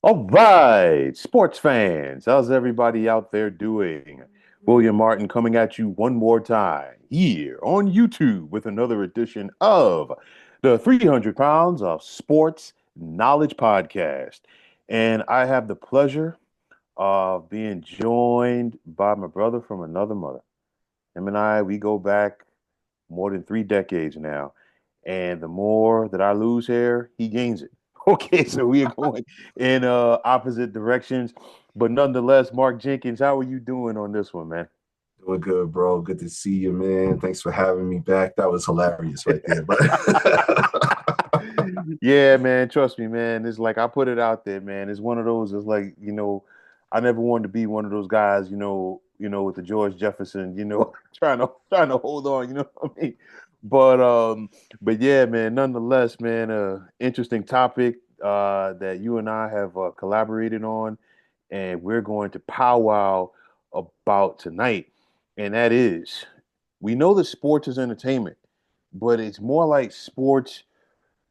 All right, sports fans, how's everybody out there doing? William Martin coming at you one more time here on YouTube with another edition of the 300 Pounds of Sports Knowledge Podcast. And I have the pleasure of being joined by my brother from another mother. Him and I, we go back more than 3 decades now. And the more that I lose hair, he gains it. Okay, so we are going in opposite directions. But nonetheless, Mark Jenkins, how are you doing on this one, man? Doing good, bro. Good to see you, man. Thanks for having me back. That was hilarious right there. But Yeah, man, trust me, man. It's like I put it out there, man. It's one of those, it's like, I never wanted to be one of those guys, with the George Jefferson, trying to hold on, you know what I mean? But but yeah, man, nonetheless, man, interesting topic that you and I have collaborated on, and we're going to powwow about tonight. And that is, we know that sports is entertainment, but it's more like sports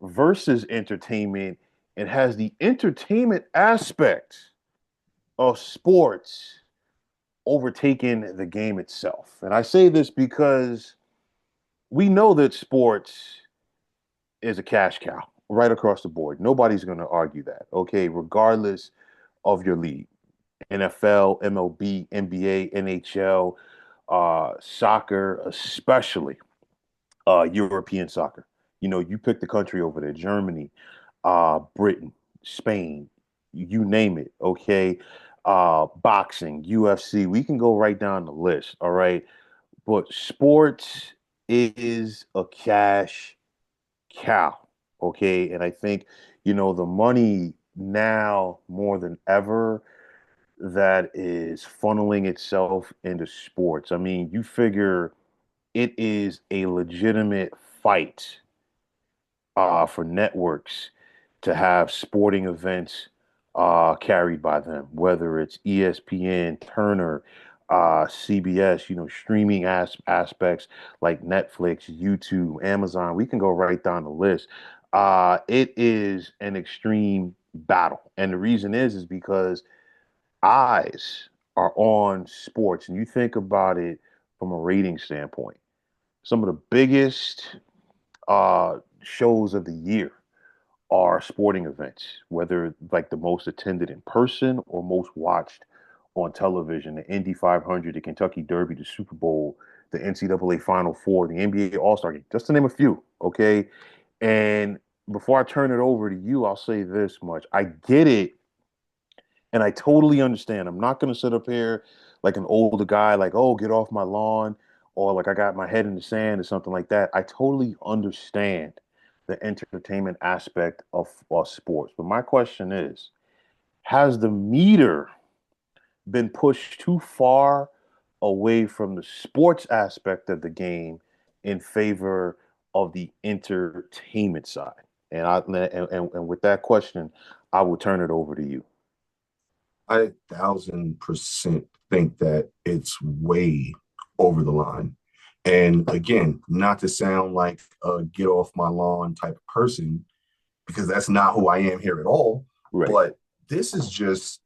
versus entertainment. It has the entertainment aspect of sports overtaking the game itself. And I say this because we know that sports is a cash cow right across the board. Nobody's going to argue that, okay, regardless of your league. NFL, MLB, NBA, NHL, soccer, especially European soccer. You pick the country over there, Germany, Britain, Spain, you name it, okay? Boxing, UFC, we can go right down the list, all right? But sports is a cash cow, okay? And I think, the money now more than ever that is funneling itself into sports. I mean, you figure it is a legitimate fight for networks to have sporting events carried by them, whether it's ESPN, Turner, CBS, streaming aspects like Netflix, YouTube, Amazon. We can go right down the list. It is an extreme battle. And the reason is because eyes are on sports. And you think about it from a rating standpoint. Some of the biggest shows of the year are sporting events, whether like the most attended in person or most watched on television. The Indy 500, the Kentucky Derby, the Super Bowl, the NCAA Final Four, the NBA All Star Game, just to name a few. Okay. And before I turn it over to you, I'll say this much. I get it and I totally understand. I'm not going to sit up here like an older guy, like, oh, get off my lawn, or like I got my head in the sand or something like that. I totally understand the entertainment aspect of sports. But my question is, has the meter been pushed too far away from the sports aspect of the game in favor of the entertainment side? And with that question, I will turn it over to you. I 1,000% think that it's way over the line. And again, not to sound like a get off my lawn type of person, because that's not who I am here at all. Right. But this is just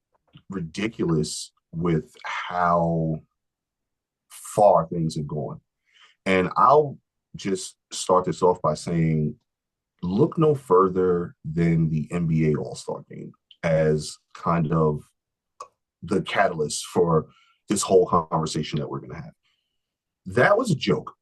ridiculous with how far things have gone. And I'll just start this off by saying look no further than the NBA All Star game as kind of the catalyst for this whole conversation that we're going to have. That was a joke.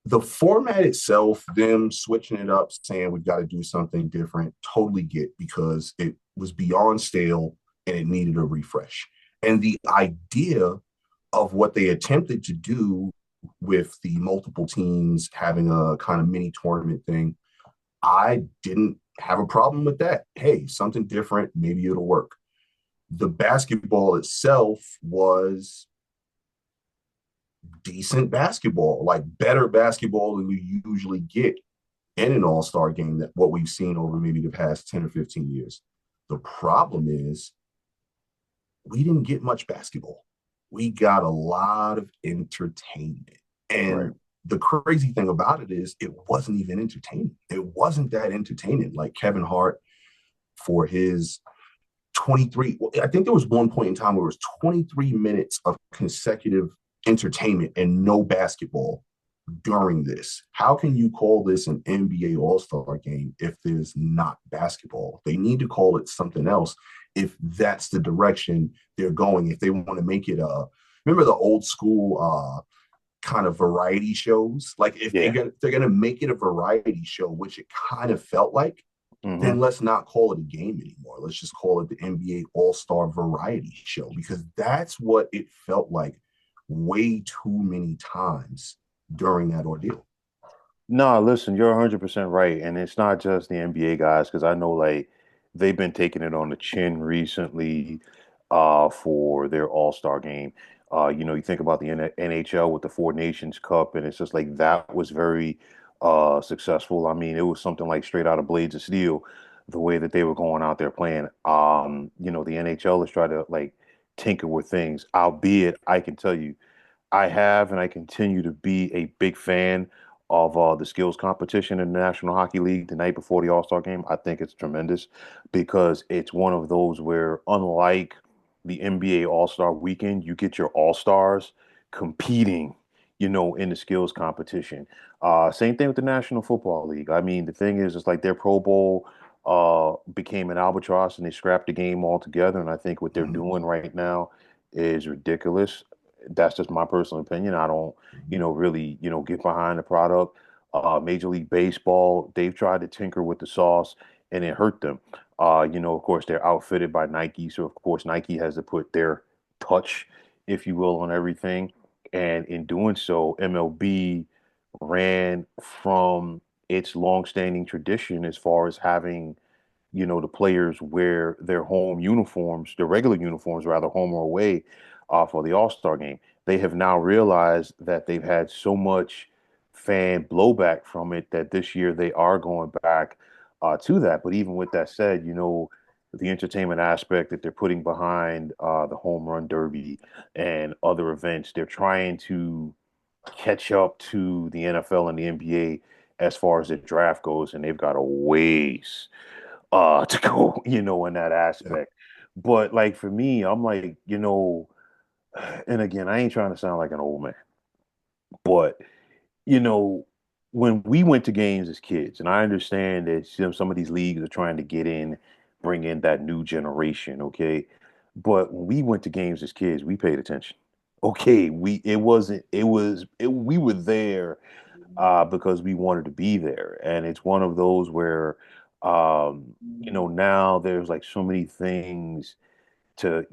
The format itself, them switching it up, saying we've got to do something different, totally get because it was beyond stale and it needed a refresh. And the idea of what they attempted to do with the multiple teams having a kind of mini tournament thing, I didn't have a problem with that. Hey, something different, maybe it'll work. The basketball itself was decent basketball, like better basketball than we usually get in an all-star game that what we've seen over maybe the past 10 or 15 years. The problem is we didn't get much basketball. We got a lot of entertainment. Right. And the crazy thing about it is it wasn't even entertaining. It wasn't that entertaining. Like Kevin Hart for his 23, I think there was one point in time where it was 23 minutes of consecutive entertainment and no basketball during this. How can you call this an NBA All-Star game if there's not basketball? They need to call it something else if that's the direction they're going. If they want to make it remember the old school kind of variety shows? Like if Yeah. they're gonna make it a variety show, which it kind of felt like, then Hmm. let's not call it a game anymore. Let's just call it the NBA All-Star Variety Show because that's what it felt like way too many times during that ordeal. No, listen, you're 100% right. And it's not just the NBA guys, because I know like they've been taking it on the chin recently for their All-Star game. You think about the NHL with the Four Nations Cup, and it's just like that was very successful. I mean, it was something like straight out of Blades of Steel, the way that they were going out there playing. The NHL has tried to like tinker with things, albeit I can tell you. I have and I continue to be a big fan of the skills competition in the National Hockey League the night before the All-Star game. I think it's tremendous because it's one of those where, unlike the NBA All-Star weekend, you get your All-Stars competing, in the skills competition. Same thing with the National Football League. I mean, the thing is, it's like their Pro Bowl became an albatross and they scrapped the game altogether. And I think what they're Mm-hmm. doing right now is ridiculous. That's just my personal opinion. I don't, really, get behind the product. Major League Baseball, they've tried to tinker with the sauce and it hurt them. Of course, they're outfitted by Nike. So, of course, Nike has to put their touch, if you will, on everything. And in doing so, MLB ran from its longstanding tradition as far as having the players wear their home uniforms, their regular uniforms, rather, home or away, for the All Star game. They have now realized that they've had so much fan blowback from it that this year they are going back to that. But even with that said, the entertainment aspect that they're putting behind the home run derby and other events, they're trying to catch up to the NFL and the NBA as far as the draft goes, and they've got a ways to go, in that Yeah. aspect. But like for me, I'm like, and again, I ain't trying to sound like an old man, but you know, when we went to games as kids, and I understand that some of these leagues are trying to get in, bring in that new generation, okay? But when we went to games as kids, we paid attention. Okay, we were there because we wanted to be there. And it's one of those where, now there's like so many things to,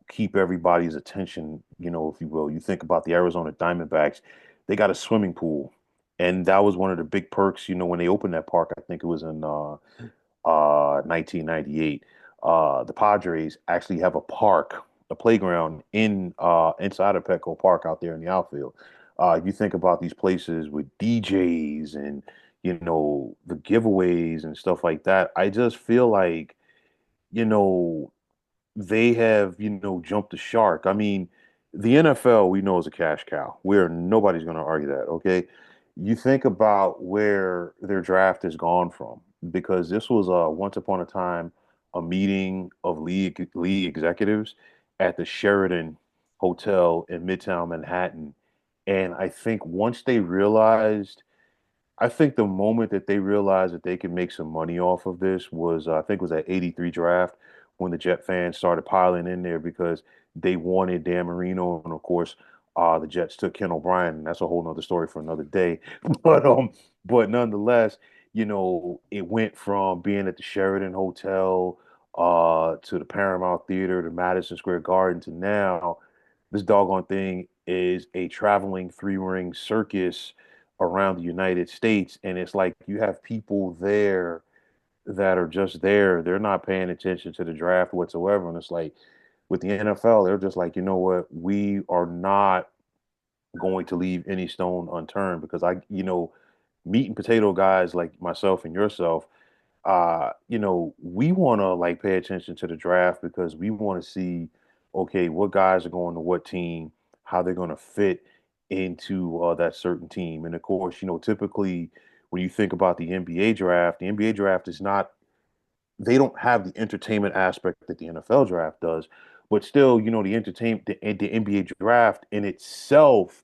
keep everybody's attention, if you will. You think about the Arizona Diamondbacks, they got a swimming pool. And that was one of the big perks, when they opened that park. I think it was in 1998. The Padres actually have a park, a playground inside of Petco Park out there in the outfield. You think about these places with DJs and the giveaways and stuff like that. I just feel like you know they have, jumped the shark. I mean, the NFL we know is a cash cow. Where nobody's going to argue that. Okay, you think about where their draft has gone from because this was once upon a time a meeting of league executives at the Sheraton Hotel in Midtown Manhattan, and I think once they realized I think the moment that they realized that they could make some money off of this was, I think it was at 83 draft when the Jet fans started piling in there because they wanted Dan Marino. And of course, the Jets took Ken O'Brien. And that's a whole nother story for another day. But, but nonetheless, it went from being at the Sheraton Hotel to the Paramount Theater to Madison Square Garden to now this doggone thing is a traveling three-ring circus around the United States. And it's like you have people there that are just there. They're not paying attention to the draft whatsoever. And it's like with the NFL, they're just like, you know what? We are not going to leave any stone unturned because meat and potato guys like myself and yourself, we want to like pay attention to the draft because we want to see, okay, what guys are going to what team, how they're going to fit into that certain team. And of course, typically when you think about the NBA draft is not they don't have the entertainment aspect that the NFL draft does. But still, the NBA draft in itself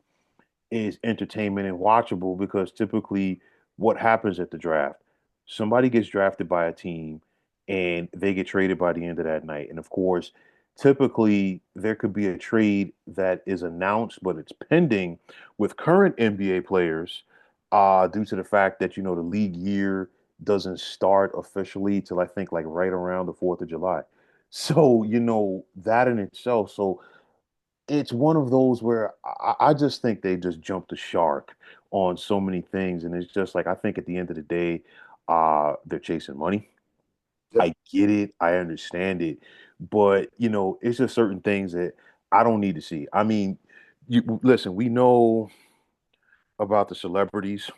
is entertainment and watchable because typically what happens at the draft, somebody gets drafted by a team and they get traded by the end of that night. And of course, typically there could be a trade that is announced, but it's pending with current NBA players due to the fact that, the league year doesn't start officially till I think like right around the 4th of July. So, that in itself. So it's one of those where I just think they just jumped the shark on so many things, and it's just like I think at the end of the day, they're chasing money. Yep. I get it, I understand it, but it's just certain things that I don't need to see. I mean, you listen, we know about the celebrities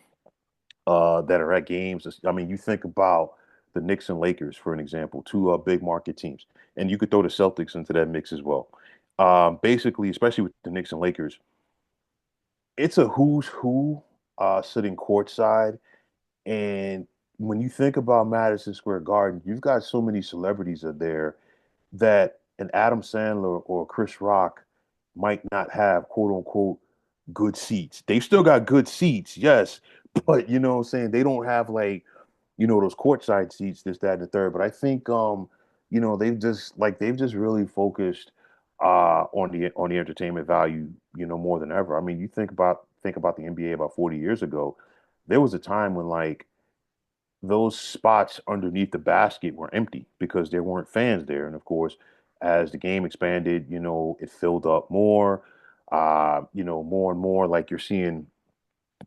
that are at games. I mean, you think about the Knicks and Lakers, for an example, two big market teams, and you could throw the Celtics into that mix as well. Basically, especially with the Knicks and Lakers, it's a who's who sitting courtside. And when you think about Madison Square Garden, you've got so many celebrities are there that an Adam Sandler or Chris Rock might not have quote unquote good seats. They still got good seats, yes, but what I'm saying, they don't have like those courtside seats, this, that, and the third. But I think they've just really focused on the entertainment value, more than ever. I mean, you think about the NBA about 40 years ago, there was a time when like those spots underneath the basket were empty because there weren't fans there. And of course, as the game expanded, it filled up more, more and more like you're seeing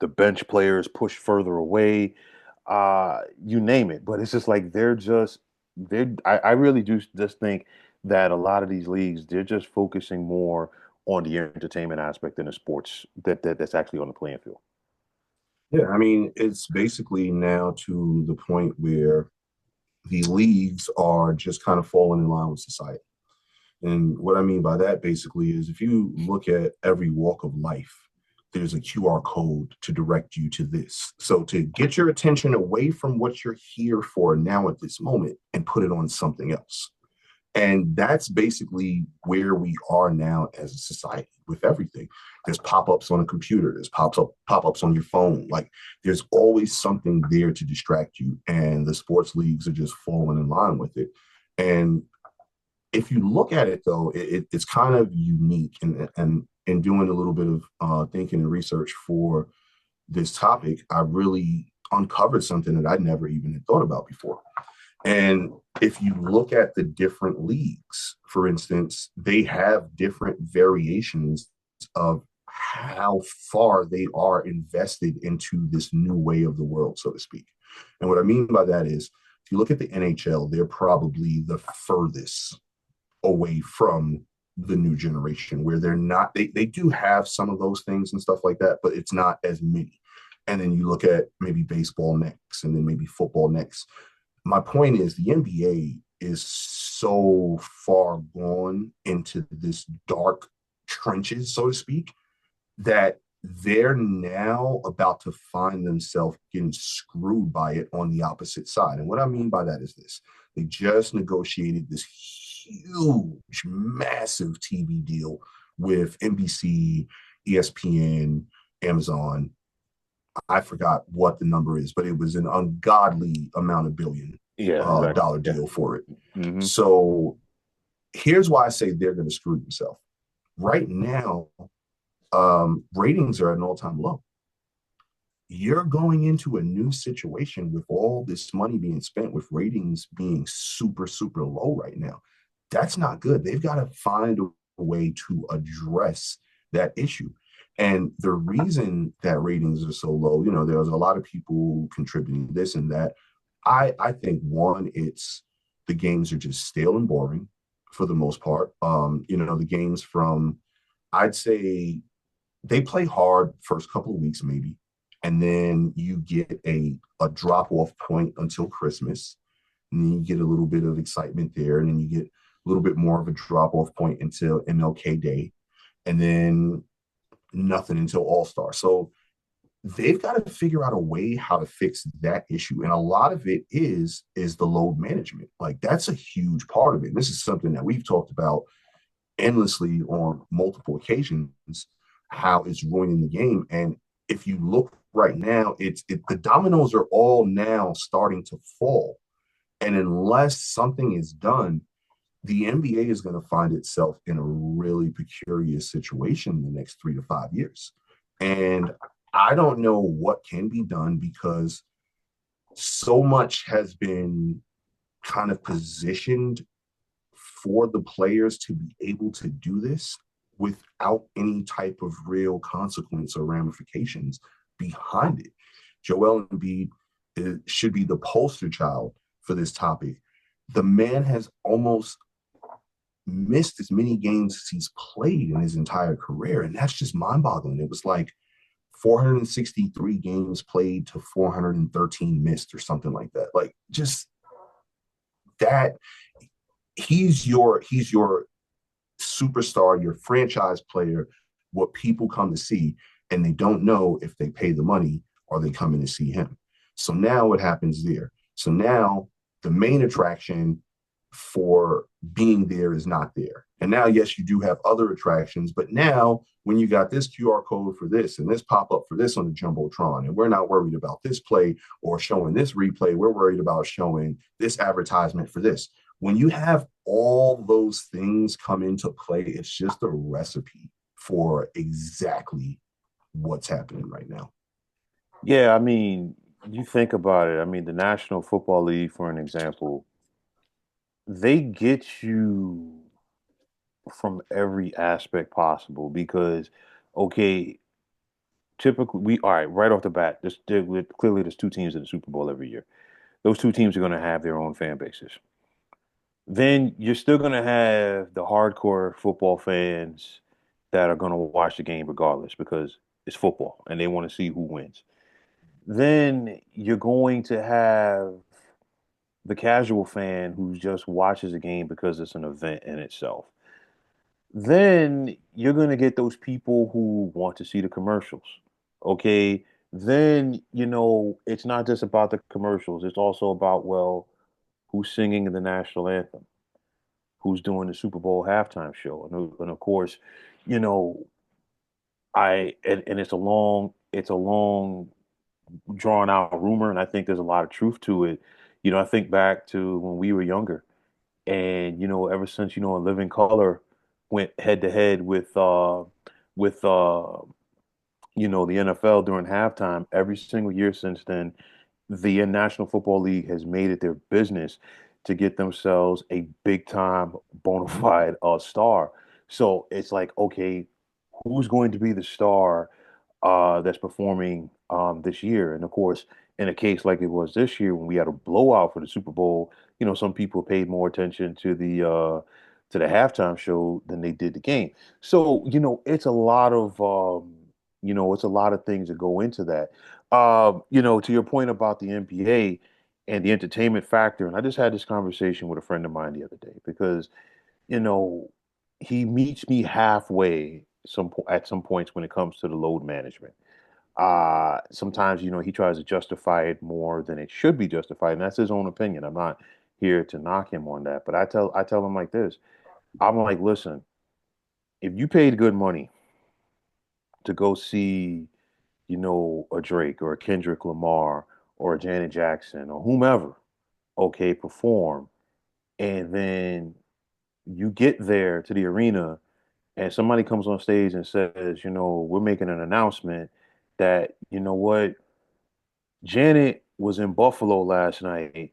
the bench players push further away, you name it. But it's just like I really do just think that a lot of these leagues, they're just focusing more on the entertainment aspect than the sports that's actually on the playing field. Yeah, I mean, it's basically now to the point where the leagues are just kind of falling in line with society. And what I mean by that basically is if you look at every walk of life, there's a QR code to direct you to this. So to get your attention away from what you're here for now at this moment and put it on something else. And that's basically where we are now as a society with everything. There's pop-ups on a computer, there's pop-ups on your phone. Like there's always something there to distract you. And the sports leagues are just falling in line with it. And if you look at it though, it's kind of unique. And in doing a little bit of thinking and research for this topic, I really uncovered something that I'd never even had thought about before. And if you look at the different leagues, for instance, they have different variations of how far they are invested into this new way of the world, so to speak. And what I mean by that is, if you look at the NHL, they're probably the furthest away from the new generation where they're not, they do have some of those things and stuff like that, but it's not as many. And then you look at maybe baseball next and then maybe football next. My point is the NBA is so far gone into this dark trenches, so to speak, that they're now about to find themselves getting screwed by it on the opposite side. And what I mean by that is this: they just negotiated this huge, massive TV deal with NBC, ESPN, Amazon. I forgot what the number is, but it was an ungodly amount of billion Yeah, exactly. dollar Yeah. deal for it. Hmm. So here's why I say they're going to screw themselves. Right now, ratings are at an all-time low. You're going into a new situation with all this money being spent, with ratings being super, super low right now. That's not good. They've got to find a way to address that issue. And the reason that ratings are so low, there's a lot of people contributing this and that. I think one, it's the games are just stale and boring for the most part. The games from, I'd say they play hard first couple of weeks maybe, and then you get a drop off point until Christmas, and then you get a little bit of excitement there, and then you get a little bit more of a drop off point until MLK Day, and then nothing until All Star. So they've got to figure out a way how to fix that issue. And a lot of it is the load management. Like that's a huge part of it. And this is something that we've talked about endlessly on multiple occasions, how it's ruining the game. And if you look right now, the dominoes are all now starting to fall. And unless something is done, the NBA is going to find itself in a really precarious situation in the next 3 to 5 years. And I don't know what can be done because so much has been kind of positioned for the players to be able to do this without any type of real consequence or ramifications behind it. Joel Embiid should be the poster child for this topic. The man has almost missed as many games as he's played in his entire career, and that's just mind-boggling. It was like 463 games played to 413 missed or something like that. Like just that he's your superstar, your franchise player, what people come to see, and they don't know if they pay the money or they come in to see him. So now what happens there? So now the main attraction for being there is not there. And now, yes, you do have other attractions, but now when you got this QR code for this and this pop up for this on the Jumbotron, and we're not worried about this play or showing this replay, we're worried about showing this advertisement for this. When you have all those things come into play, it's just a recipe for exactly what's happening right now. Yeah, I mean, you think about it. I mean, the National Football League, for an example, they get you from every aspect possible because, okay, typically we all right right off the bat. Clearly there's two teams in the Super Bowl every year. Those two teams are going to have their own fan bases. Then you're still going to have the hardcore football fans that are going to watch the game regardless because it's football and they want to see who wins. Then you're going to have the casual fan who just watches a game because it's an event in itself. Then you're going to get those people who want to see the commercials. Okay. Then, it's not just about the commercials. It's also about, well, who's singing the national anthem, who's doing the Super Bowl halftime show. And of course, you know, and it's a long drawn out rumor. And I think there's a lot of truth to it. I think back to when we were younger and, ever since, In Living Color went head to head with the NFL during halftime, every single year since then, the National Football League has made it their business to get themselves a big time bona fide star. So it's like, okay, who's going to be the star that's performing this year? And of course, in a case like it was this year when we had a blowout for the Super Bowl, some people paid more attention to the halftime show than they did the game. So, it's a lot of things that go into that. To your point about the NBA and the entertainment factor, and I just had this conversation with a friend of mine the other day because, you know, he meets me halfway at some points when it comes to the load management. Sometimes, he tries to justify it more than it should be justified, and that's his own opinion. I'm not here to knock him on that, but I tell him like this. I'm like, listen, if you paid good money to go see a Drake or a Kendrick Lamar or a Janet Jackson or whomever, okay, perform. And then you get there to the arena and somebody comes on stage and says, we're making an announcement that, what, Janet was in Buffalo last night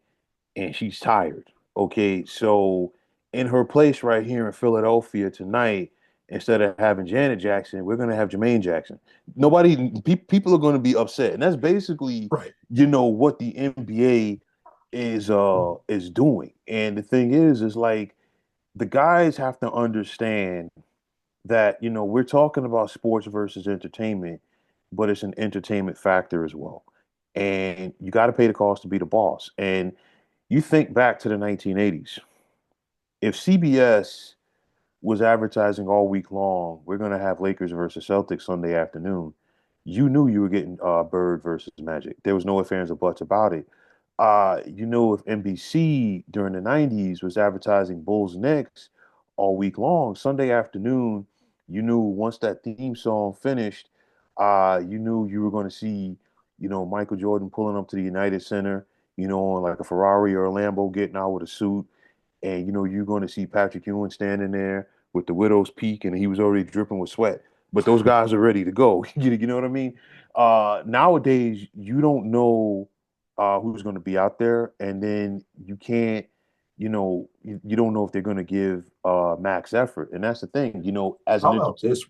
and she's tired. Okay, so in her place right here in Philadelphia tonight, instead of having Janet Jackson, we're gonna have Jermaine Jackson. People are going to be upset, and that's basically, Right. what the NBA is doing. And the thing is like the guys have to understand that we're talking about sports versus entertainment, but it's an entertainment factor as well, and you got to pay the cost to be the boss. And you think back to the 1980s. If CBS was advertising all week long, we're going to have Lakers versus Celtics Sunday afternoon. you knew you were getting Bird versus Magic. There was no ifs, ands, or buts about it. You know, if NBC during the 90s was advertising Bulls Knicks all week long, Sunday afternoon, you knew once that theme song finished, you knew you were going to see, you know, Michael Jordan pulling up to the United Center, you know, on like a Ferrari or a Lambo getting out with a suit. And, you know, you're going to see Patrick Ewing standing there with the widow's peak and he was already dripping with sweat. But those guys are ready to go. You know what I mean? Nowadays, you don't know who's going to be out there, and then you can't, you don't know if they're going to give max effort, and that's the thing. You know, as How an about entertainer, this?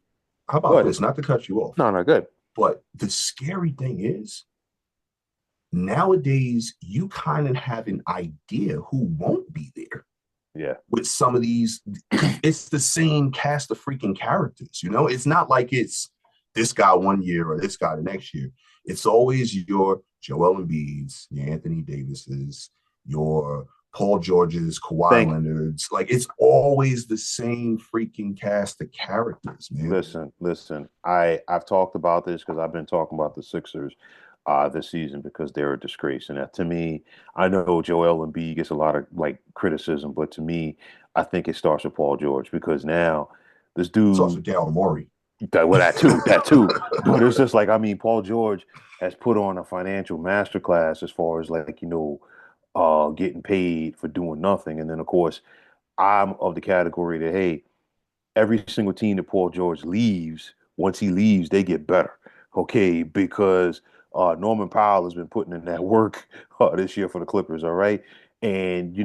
How about good. this? Not to cut you off, No, no, good. but the scary thing is nowadays you kind of have an idea who won't be there Yeah, with some of these because it's the same cast of freaking characters. It's not like it's this guy one year or this guy the next year. It's always your Joel Embiid's, your Anthony Davis's, your Paul George's, Kawhi thank. Leonard's. Like it's always the same freaking cast of characters, man. Listen. I've talked about this because I've been talking about the Sixers this season because they're a disgrace. And that, to me, I know Joel Embiid gets a lot of like criticism, but to me, I think it starts with Paul George because now this It's also dude, Daryl Morey. well, that too. But it's just like, I mean, Paul George has put on a financial masterclass as far as like, getting paid for doing nothing. And then of course, I'm of the category that, hey, every single team that Paul George leaves, once he leaves, they get better. Okay, because Norman Powell has been putting in that work this year for the Clippers. All right, and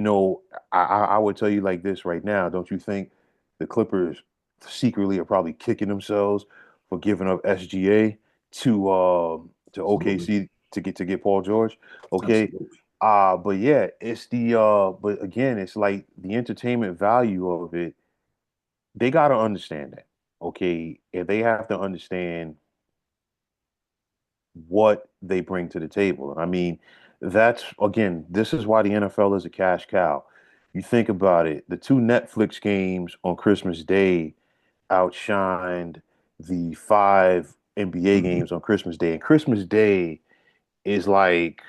I would tell you like this right now. Don't you think the Clippers secretly are probably kicking themselves for giving up SGA to Absolutely. OKC to get Paul George? Okay. Absolutely. But yeah, it's the but again, it's like the entertainment value of it, they got to understand that. Okay. And they have to understand what they bring to the table. And I mean, that's again, this is why the NFL is a cash cow. You think about it, the two Netflix games on Christmas Day outshined the five NBA Mm-hmm. games on Christmas Day. And Christmas Day is like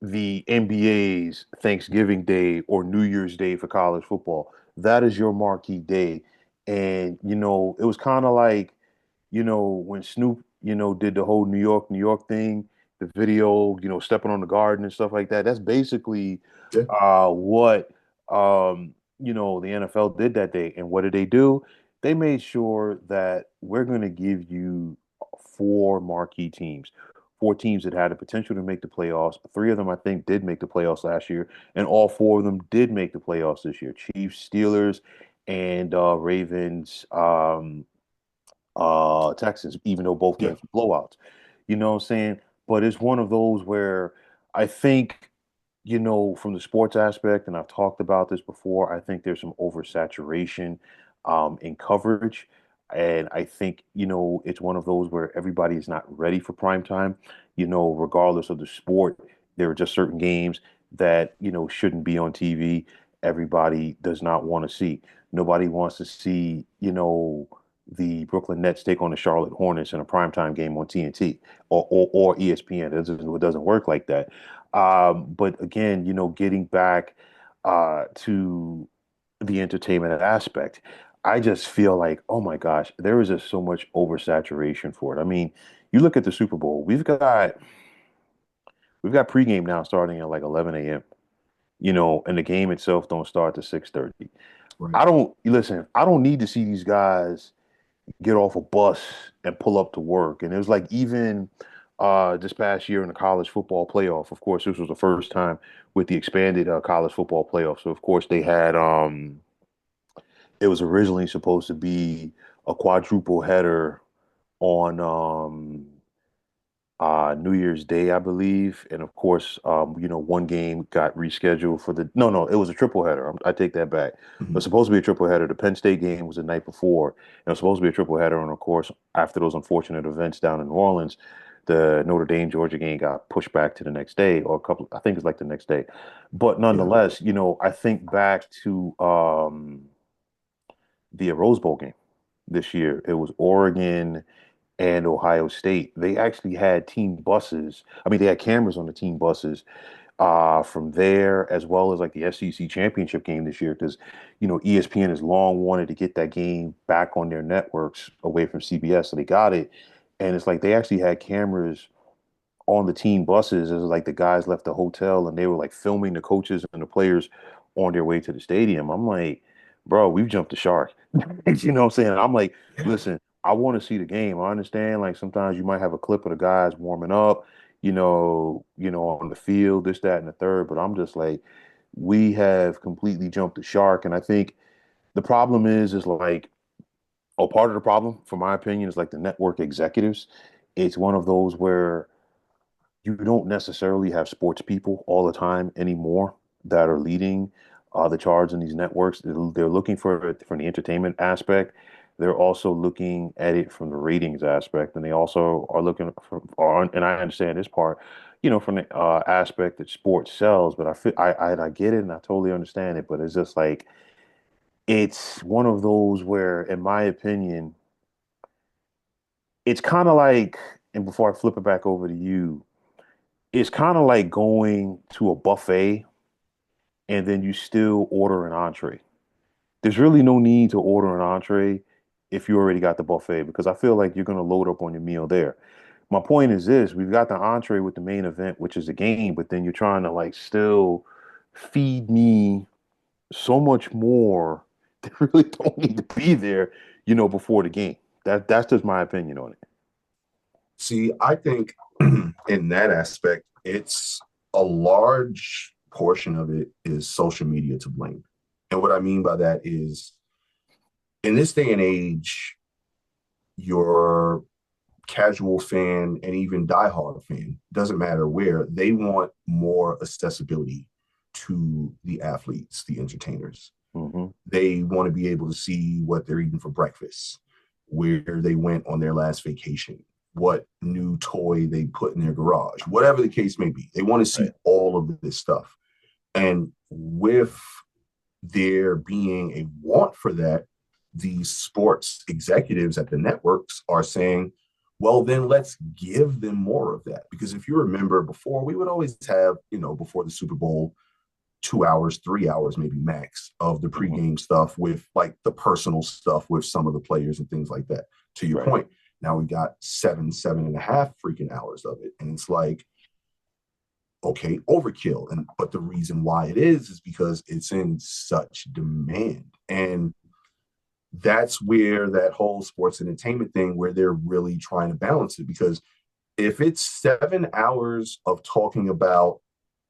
the NBA's Thanksgiving Day or New Year's Day for college football. That is your marquee day. And, it was kind of like, when Snoop, did the whole New York, New York thing, the video, stepping on the garden and stuff like that. That's basically Yeah. what, the NFL did that day. And what did they do? They made sure that we're going to give you four marquee teams, four teams that had the potential to make the playoffs. Three of them, I think, did make the playoffs last year, and all four of them did make the playoffs this year. Chiefs, Steelers, and Ravens, Texans, even though both Yeah. games were blowouts. You know what I'm saying? But it's one of those where I think, from the sports aspect, and I've talked about this before, I think there's some oversaturation in coverage. And I think, it's one of those where everybody is not ready for prime time, regardless of the sport. There are just certain games that, shouldn't be on TV. Everybody does not want to see. Nobody wants to see, the Brooklyn Nets take on the Charlotte Hornets in a primetime game on TNT or ESPN. It doesn't work like that. But again, getting back to the entertainment aspect, I just feel like, oh my gosh, there is just so much oversaturation for it. I mean, you look at the Super Bowl, we've got pregame now starting at like 11 a.m. And the game itself don't start to 6:30. Right. I don't listen, I don't need to see these guys get off a bus and pull up to work. And it was like even this past year in the college football playoff. Of course, this was the first time with the expanded college football playoff. So of course they had it was originally supposed to be a quadruple header on New Year's Day, I believe. And of course, one game got rescheduled for the no, it was a triple header. I take that back. It Mm-hmm. was supposed to be a triple header. The Penn State game was the night before. It was supposed to be a triple header, and of course, after those unfortunate events down in New Orleans, the Notre Dame Georgia game got pushed back to the next day, or a couple. I think it's like the next day. But Yeah. nonetheless, I think back to the Rose Bowl game this year. It was Oregon and Ohio State, they actually had team buses. I mean, they had cameras on the team buses from there, as well as like the SEC championship game this year, because ESPN has long wanted to get that game back on their networks away from CBS, so they got it, and it's like they actually had cameras on the team buses. It was like the guys left the hotel and they were like filming the coaches and the players on their way to the stadium. I'm like, bro, we've jumped the shark. You know what I'm saying? I'm like, listen, I want to see the game. I understand like sometimes you might have a clip of the guys warming up, on the field, this, that, and the third, but I'm just like, we have completely jumped the shark. And I think the problem is like, part of the problem, for my opinion, is like the network executives. It's one of those where you don't necessarily have sports people all the time anymore that are leading the charge in these networks. They're looking for it from the entertainment aspect. They're also looking at it from the ratings aspect, and they also are looking and I understand this part, from the aspect that sports sells. But I get it, and I totally understand it. But it's just like it's one of those where, in my opinion, it's kind of like, and before I flip it back over to you, it's kind of like going to a buffet and then you still order an entree. There's really no need to order an entree if you already got the buffet because I feel like you're going to load up on your meal there. My point is this, we've got the entree with the main event, which is the game, but then you're trying to like still feed me so much more that really don't need to be there, before the game. That's just my opinion on it. See, I think in that aspect, it's a large portion of it is social media to blame. And what I mean by that is in this day and age, your casual fan and even diehard fan, doesn't matter where, they want more accessibility to the athletes, the entertainers. Hmm. They want to be able to see what they're eating for breakfast, where they went on their last vacation, what new toy they put in their garage, whatever the case may be. They want to see Right. all of this stuff. And with there being a want for that, these sports executives at the networks are saying, well, then let's give them more of that. Because if you remember before, we would always have, before the Super Bowl, 2 hours, 3 hours, maybe max of the Hmm. pregame stuff with like the personal stuff with some of the players and things like that. To your Right. point, now we got 7.5 freaking hours of it. And it's like, okay, overkill. And but the reason why it is because it's in such demand. And that's where that whole sports entertainment thing where they're really trying to balance it. Because if it's 7 hours of talking about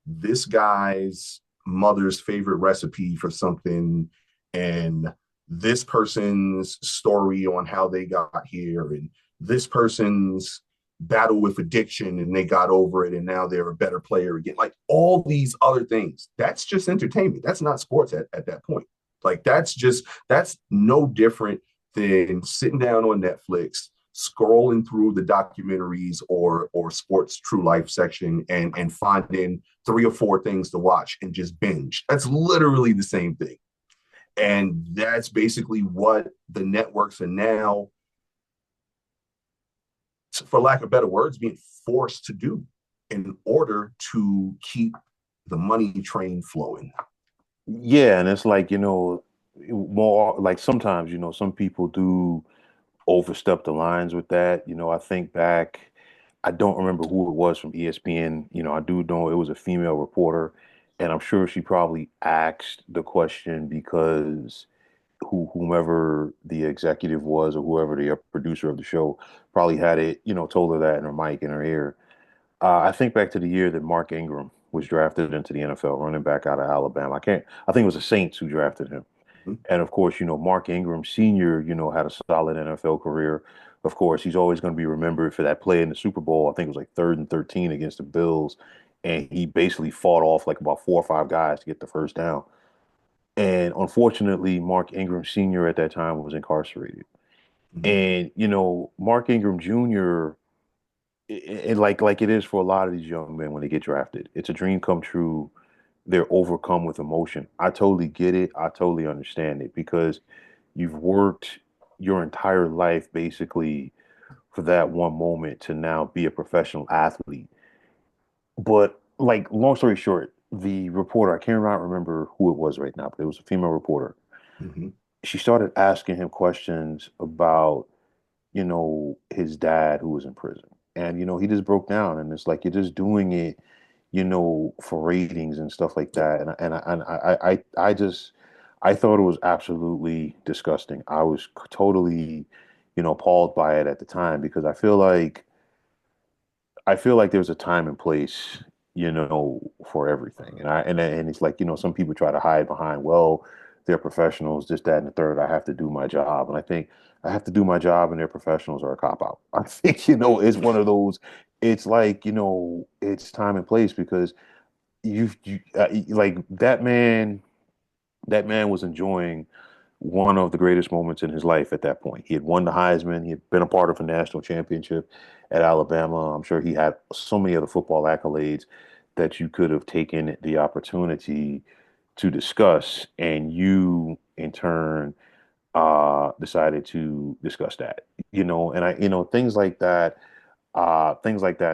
this guy's mother's favorite recipe for something and this person's story on how they got here and this person's battle with addiction and they got over it and now they're a better player again, like all these other things, that's just entertainment. That's not sports at that point. Like that's no different than sitting down on Netflix, scrolling through the documentaries or sports true life section and finding 3 or 4 things to watch and just binge. That's literally the same thing. And that's basically what the networks are now, for lack of better words, being forced to do in order to keep the money train flowing. Yeah, and it's like, more like sometimes, some people do overstep the lines with that. I think back, I don't remember who it was from ESPN. I do know it was a female reporter, and I'm sure she probably asked the question because whomever the executive was or whoever the producer of the show probably had it, told her that in her mic in her ear. I think back to the year that Mark Ingram was drafted into the NFL, running back out of Alabama. I think it was the Saints who drafted him. Mhm. And of course, Mark Ingram Sr., had a solid NFL career. Of course, he's always going to be remembered for that play in the Super Bowl. I think it was like 3rd and 13 against the Bills. And he basically fought off like about 4 or 5 guys to get the first down. And unfortunately, Mark Ingram Sr. at that time was incarcerated. Mhm. And, Mark Ingram Jr., like it is for a lot of these young men when they get drafted, it's a dream come true. They're overcome with emotion. I totally get it. I totally understand it because you've worked your entire life basically for that one moment to now be a professional athlete. But like, long story short, the reporter, I cannot remember who it was right now, but it was a female reporter. Hmm. She started asking him questions about, his dad who was in prison. And, he just broke down and it's like you're just doing it, for ratings and stuff like Yep. that. And I just I thought it was absolutely disgusting. I was totally, appalled by it at the time because I feel like there's a time and place, for everything. And it's like, some people try to hide behind, well, they're professionals, this, that, and the third. I have to do my job. And I think I have to do my job and they're professionals are a cop out. I think, it's one of those, it's like, it's time and place because like that man was enjoying one of the greatest moments in his life at that point. He had won the Heisman. He had been a part of a national championship at Alabama. I'm sure he had so many other football accolades that you could have taken the opportunity to discuss, and you, in turn, decided to discuss that. And things like that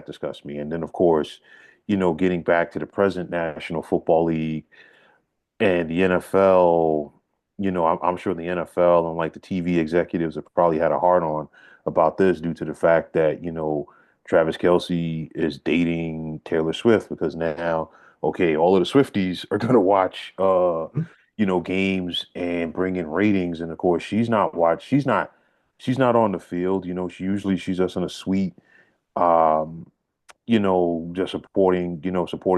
disgust me. And then, of course, getting back to the present National Football League and the NFL, I'm sure the NFL and like the TV executives have probably had a hard on about this due to the fact that, Travis Kelce is dating Taylor Swift because now, okay, all of the Swifties are going to watch, games and bring in ratings. And of course, she's not on the field. She's just in a suite, um, just supporting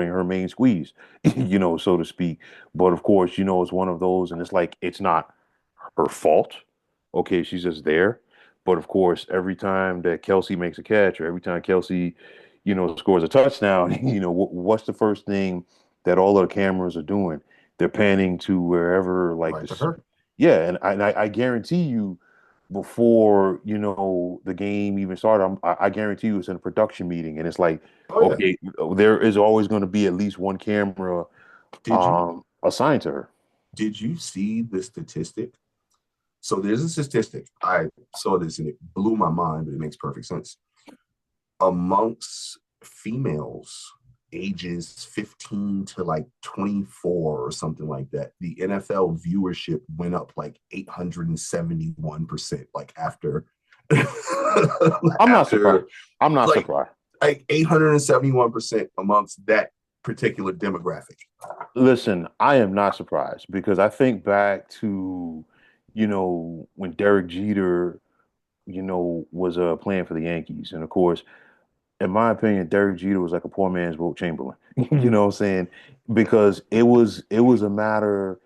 her main squeeze, so to speak. But of course, it's one of those, and it's like it's not her fault. Okay, she's just there. But of course, every time that Kelsey makes a catch, or every time Kelsey, scores a touchdown, what's the first thing that all of the cameras are doing? They're panning to wherever, like Right to this. her. Yeah, and I guarantee you, before the game even started, I guarantee you it's in a production meeting, and it's like, Oh yeah. okay, there is always going to be at least one camera Did you assigned to her. did you see the statistic? So there's a statistic. I saw this and it blew my mind, but it makes perfect sense. Amongst females ages 15 to like 24 or something like that, the NFL viewership went up like 871%, like after I'm not surprised. after I'm not like surprised. 871% amongst that particular demographic. Listen, I am not surprised because I think back to, when Derek Jeter, was playing for the Yankees. And of course, in my opinion, Derek Jeter was like a poor man's Wilt Chamberlain. You know what I'm saying? Because it was a matter,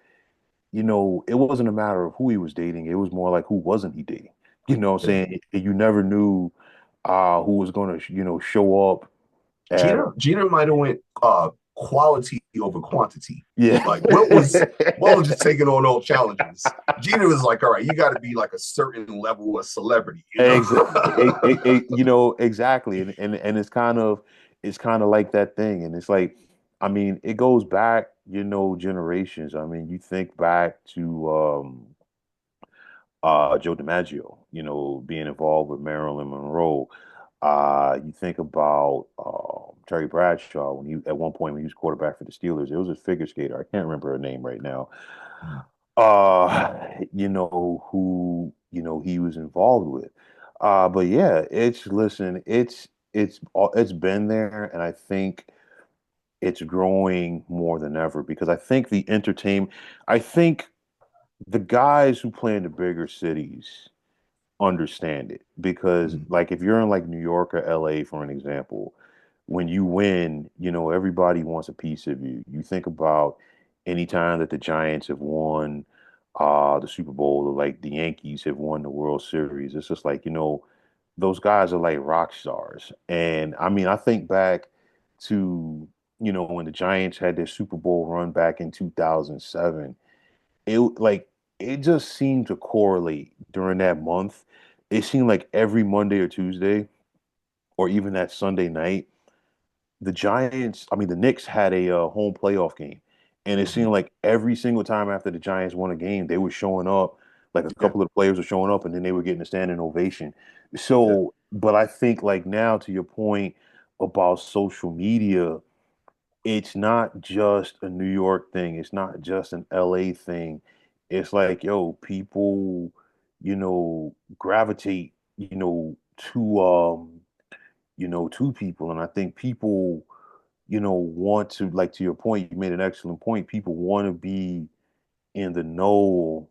it wasn't a matter of who he was dating. It was more like who wasn't he dating. You know what I'm Yeah. saying? You never knew who was gonna, show up at Jeter might have went quality over quantity. yeah. Like what was just taking on all challenges. Jeter was like, all right, you got to be like a certain level of celebrity, you know. Exactly, and it's kind of like that thing, and it's like, I mean, it goes back, generations. I mean, you think back to Joe DiMaggio, being involved with Marilyn Monroe. You think about Terry Bradshaw when he at one point when he was quarterback for the Steelers. It was a figure skater. I can't remember her name right now. Who he was involved with. But yeah, listen, it's been there, and I think it's growing more than ever because I think the guys who play in the bigger cities understand it because Mm-hmm. like if you're in like New York or LA for an example, when you win, everybody wants a piece of you. You think about any time that the Giants have won the Super Bowl or like the Yankees have won the World Series. It's just like, those guys are like rock stars. And I mean, I think back to, when the Giants had their Super Bowl run back in 2007, it like it just seemed to correlate during that month. It seemed like every Monday or Tuesday, or even that Sunday night, the Knicks had a home playoff game, and it Mm-hmm. seemed like every single time after the Giants won a game, they were showing up. Like a Yeah, couple of the players were showing up, and then they were getting a standing ovation. yeah. So but I think like now to your point about social media, it's not just a New York thing. It's not just an LA thing. It's like, yo, people, gravitate, to people. And I think people, want to, like to your point, you made an excellent point. People want to be in the know,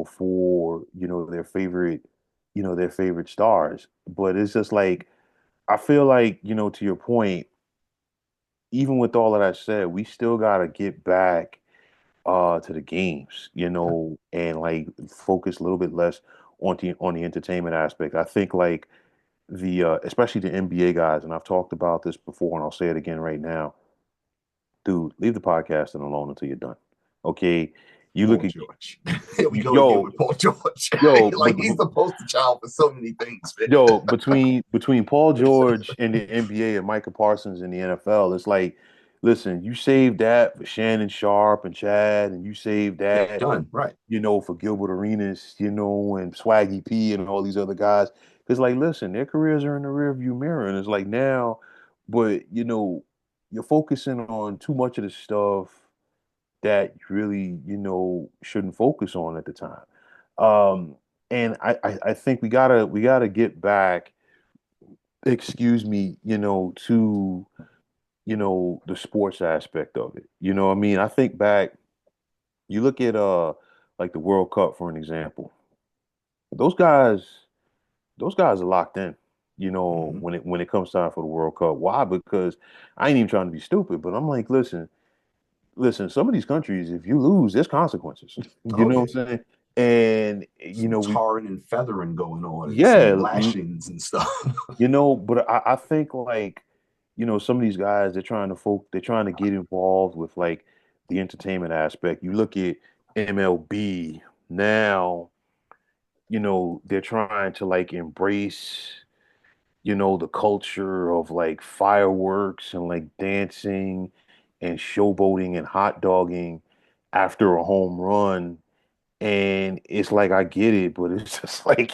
for, their favorite stars. But it's just like, I feel like, to your point, even with all of that said, we still gotta get back to the games, and like focus a little bit less on the entertainment aspect. I think like the especially the NBA guys, and I've talked about this before and I'll say it again right now. Dude, leave the podcasting alone until you're done. Okay. You look Paul at George. Here we go again yo, with Paul George. yo, Like he's the poster child for so many things, man. Yo, between Paul George in the NBA and Micah Parsons in the NFL, it's like, listen, you saved that for Shannon Sharp and Chad, and you saved Yeah, that, done. Right. for Gilbert Arenas, and Swaggy P and all these other guys. It's like, listen, their careers are in the rearview mirror, and it's like now, but you're focusing on too much of the stuff that you really, shouldn't focus on at the time. Um, and I think we gotta get back, excuse me, to, the sports aspect of it. You know what I mean? I think back, you look at like the World Cup for an example. Those guys, those guys are locked in, Mm-hmm. when it comes time for the World Cup. Why? Because I ain't even trying to be stupid, but I'm like, listen, some of these countries, if you lose, there's consequences. You Oh know yeah. what I'm saying? And Some tarring and feathering going on and some yeah, lashings and stuff. but I think like, some of these guys, they're trying to get involved with like the entertainment aspect. You look at MLB now, they're trying to like embrace, the culture of like fireworks and like dancing and showboating and hot dogging after a home run. And it's like I get it, but it's just like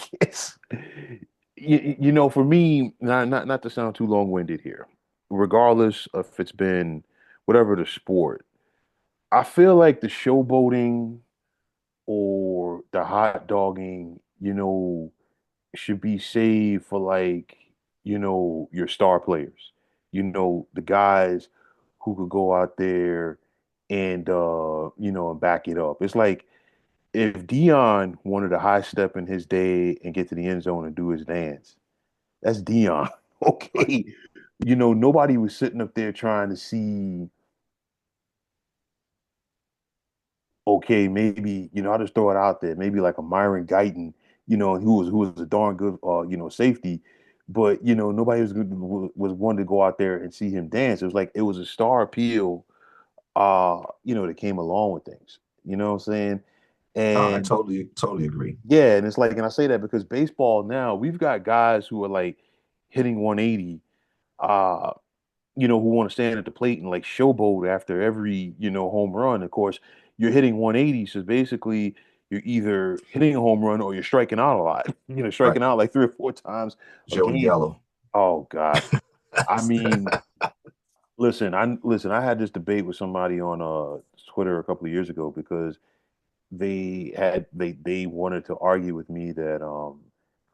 for me, not to sound too long-winded here, regardless if it's been whatever the sport, I feel like the showboating or the hot dogging, should be saved for like, your star players, the guys who could go out there and and back it up. It's like if Dion wanted to high step in his day and get to the end zone and do his dance, that's Dion. Right. Okay. Nobody was sitting up there trying to see, okay, maybe, I'll just throw it out there, maybe like a Myron Guyton, who was a darn good safety, but nobody was wanting to go out there and see him dance. It was like it was a star appeal that came along with things. You know what I'm saying? No, I And totally agree. yeah, and it's like, and I say that because baseball now, we've got guys who are like hitting 180, uh, who want to stand at the plate and like showboat after every, home run. Of course, you're hitting 180, so basically you're either hitting a home run or you're striking out a lot, Right. striking out like 3 or 4 times a Joey game. Gallo. Oh God. I mean, listen, I had this debate with somebody on Twitter a couple of years ago because they wanted to argue with me that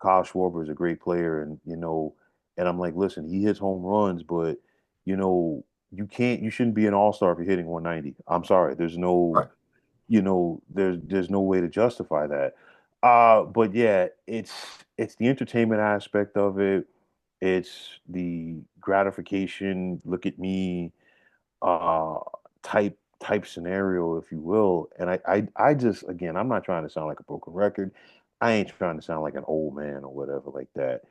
Kyle Schwarber is a great player, and and I'm like, listen, he hits home runs, but you shouldn't be an all-star if you're hitting 190. I'm sorry, there's no, Right. there's no way to justify that. But yeah, it's the entertainment aspect of it. It's the gratification, look at me, uh type scenario, if you will. And I just, again, I'm not trying to sound like a broken record. I ain't trying to sound like an old man or whatever like that.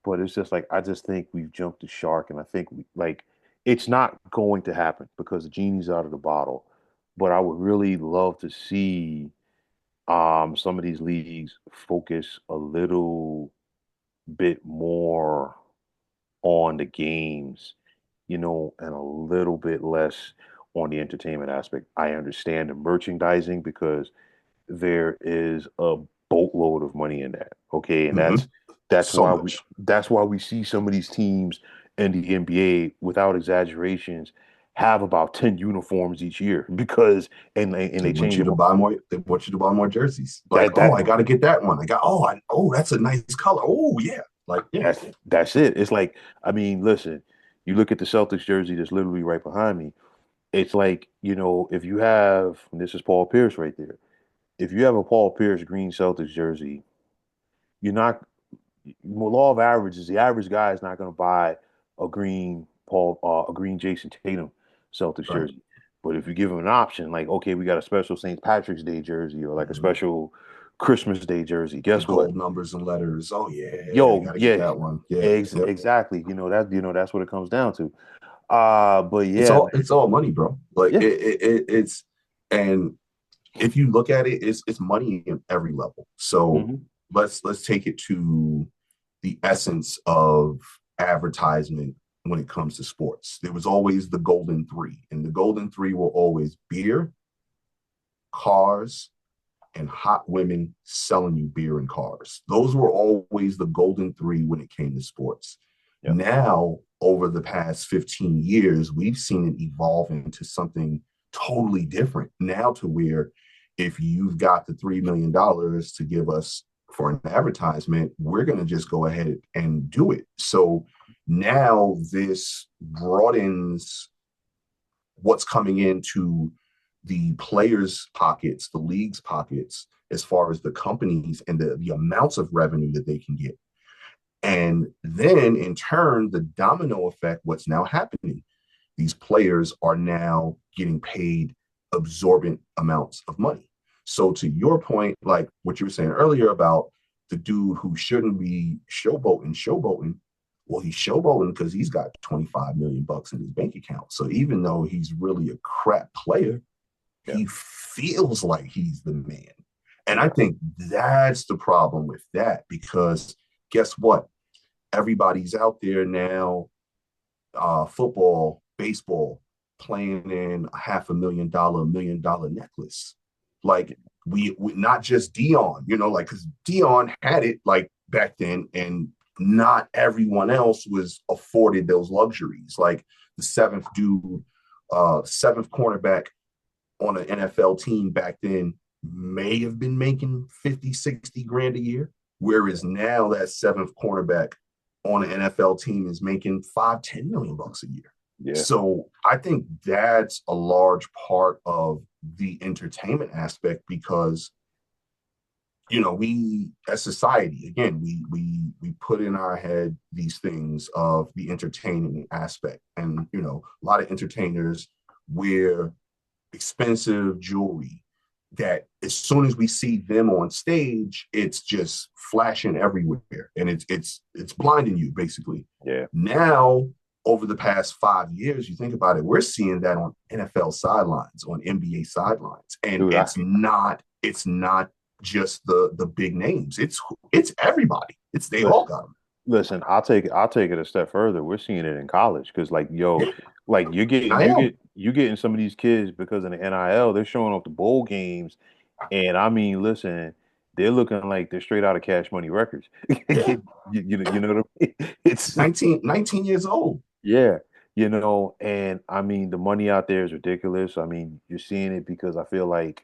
But it's just like I just think we've jumped the shark, and I think it's not going to happen because the genie's out of the bottle. But I would really love to see some of these leagues focus a little bit more on the games, and a little bit less on the entertainment aspect. I understand the merchandising because there is a boatload of money in that. Okay. And Mm-hmm. That's So why we much. that's why we see some of these teams in the NBA, without exaggerations, have about 10 uniforms each year because and They they want change you to them. buy more. They want you to buy more jerseys. Like, That oh, that I got to get that one. Oh, that's a nice color. Oh, yeah. Like, yeah, that's it. It's like, I mean, listen, you look at the Celtics jersey that's literally right behind me. It's like, if you have, and this is Paul Pierce right there. If you have a Paul Pierce green Celtics jersey, you're not law of averages, the average guy is not going to buy a green Jason Tatum Celtics right. jersey. But if you give him an option, like, okay, we got a special St. Patrick's Day jersey or like a Mhm. special Christmas Day jersey, The guess what? gold numbers and letters. Oh, yeah, I Yo, got to get yeah, that one. Yeah, yep. exactly. That's what it comes down to. But It's yeah, all man, it's all money, bro. Like yeah, it's and if you look at it, it's money in every level. So hmm let's take it to the essence of advertisement when it comes to sports. There was always the golden three, and the golden three were always beer, cars, and hot women selling you beer and cars. Those were always the golden three when it came to sports. yeah, Now, over the past 15 years, we've seen it evolve into something totally different. Now, to where if you've got the $3 million to give us for an advertisement, we're going to just go ahead and do it. So now this broadens what's coming into the players' pockets, the league's pockets, as far as the companies and the amounts of revenue that they can get. And then in turn, the domino effect, what's now happening? These players are now getting paid absorbent amounts of money. So to your point, like what you were saying earlier about the dude who shouldn't be showboating, well, he's showboating because he's got 25 million bucks in his bank account. So even though he's really a crap player, yeah, he feels like he's the man. And I yeah, think that's the problem with that because guess what? Everybody's out there now, football, baseball, playing in a $500,000, $1 million necklace. Like we not just Dion, like because Dion had it like back then, and not everyone else was afforded those luxuries. Like the seventh cornerback on an NFL team back then may have been making 50, 60 grand a year. yeah, Whereas now that seventh cornerback on an NFL team is making 5, 10 million bucks a year. yeah. So I think that's a large part of the entertainment aspect because we as society again we put in our head these things of the entertaining aspect, and a lot of entertainers wear expensive jewelry that as soon as we see them on stage, it's just flashing everywhere and it's blinding you basically. Yeah. Now, over the past 5 years, you think about it, we're seeing that on NFL sidelines, on NBA sidelines, and Dude, it's not just the big names. It's everybody. It's they all listen, got them. listen, I'll take it a step further. We're seeing it in college because, like, yo, Yeah, like you're getting you NIL. get you getting some of these kids because of the NIL. They're showing up the bowl games, and I mean, listen, they're looking like they're straight out of Cash Money Records. Yeah, You know what I mean? It's 19 years old. yeah, and I mean, the money out there is ridiculous. I mean, you're seeing it because I feel like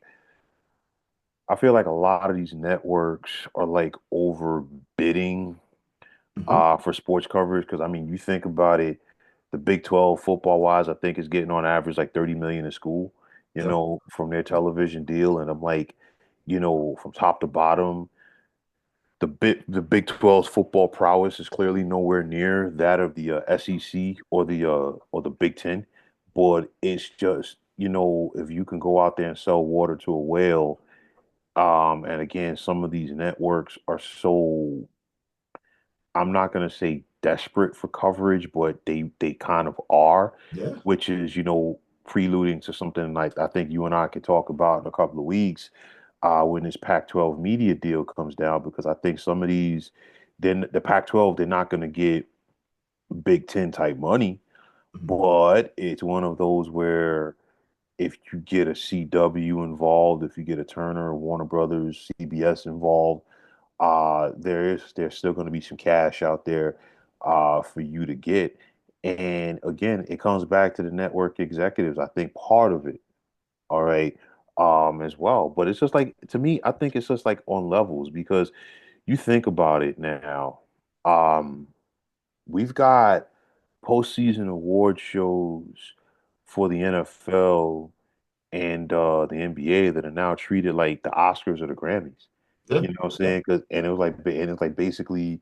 a lot of these networks are like overbidding Mm-hmm. for sports coverage because I mean, you think about it, the Big 12 football wise, I think is getting on average like 30 million a school, Yep. from their television deal, and I'm like, from top to bottom, the Big 12's football prowess is clearly nowhere near that of the SEC or the Big Ten, but it's just if you can go out there and sell water to a whale, and again, some of these networks are so I'm not going to say desperate for coverage, but they kind of are, Yeah. which is, preluding to something like I think you and I could talk about in a couple of weeks, when this Pac-12 media deal comes down, because I think some of these, then the Pac-12, they're not going to get Big Ten type money, Mhm. but it's one of those where if you get a CW involved, if you get a Turner, Warner Brothers, CBS involved, there's still going to be some cash out there for you to get. And again, it comes back to the network executives. I think part of it, all right, as well. But it's just like to me, I think it's just like on levels because you think about it now. Um, we've got postseason award shows for the NFL and the NBA that are now treated like the Oscars or the Grammys. Yeah, You know what I'm yeah, saying? And it's like basically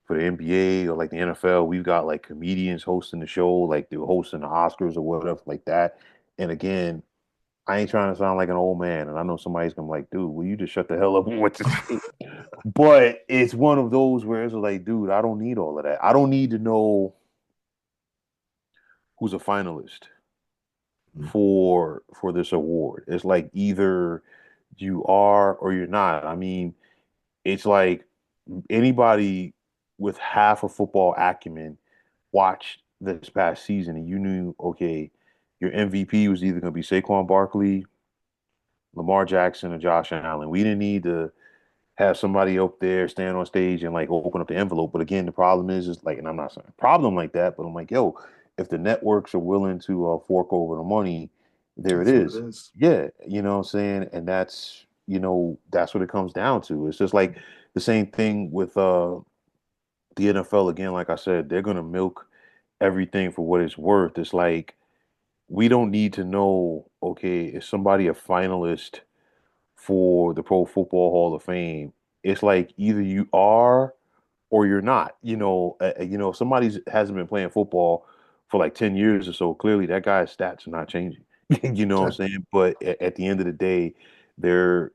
for the NBA or like the NFL, we've got like comedians hosting the show, like they're hosting the Oscars or whatever like that. And again, I ain't trying to sound like an old man, and I know somebody's gonna be like, dude, will you just shut the hell up and what to say? But it's one of those where it's like, dude, I don't need all of that. I don't need to know who's a finalist for this award. It's like either you are or you're not. I mean, it's like anybody with half a football acumen watched this past season and you knew, okay, your MVP was either going to be Saquon Barkley, Lamar Jackson, or Josh Allen. We didn't need to have somebody up there stand on stage and like open up the envelope. But again, the problem is like, and I'm not saying a problem like that, but I'm like, yo, if the networks are willing to fork over the money, there it that's what it is. is. Yeah, you know what I'm saying? And that's, that's what it comes down to. It's just like the same thing with the NFL again, like I said, they're gonna milk everything for what it's worth. It's like we don't need to know, okay, is somebody a finalist for the Pro Football Hall of Fame? It's like either you are or you're not. If somebody hasn't been playing football for like 10 years or so, clearly that guy's stats are not changing. You know what I'm Yeah. saying? But at the end of the day, they're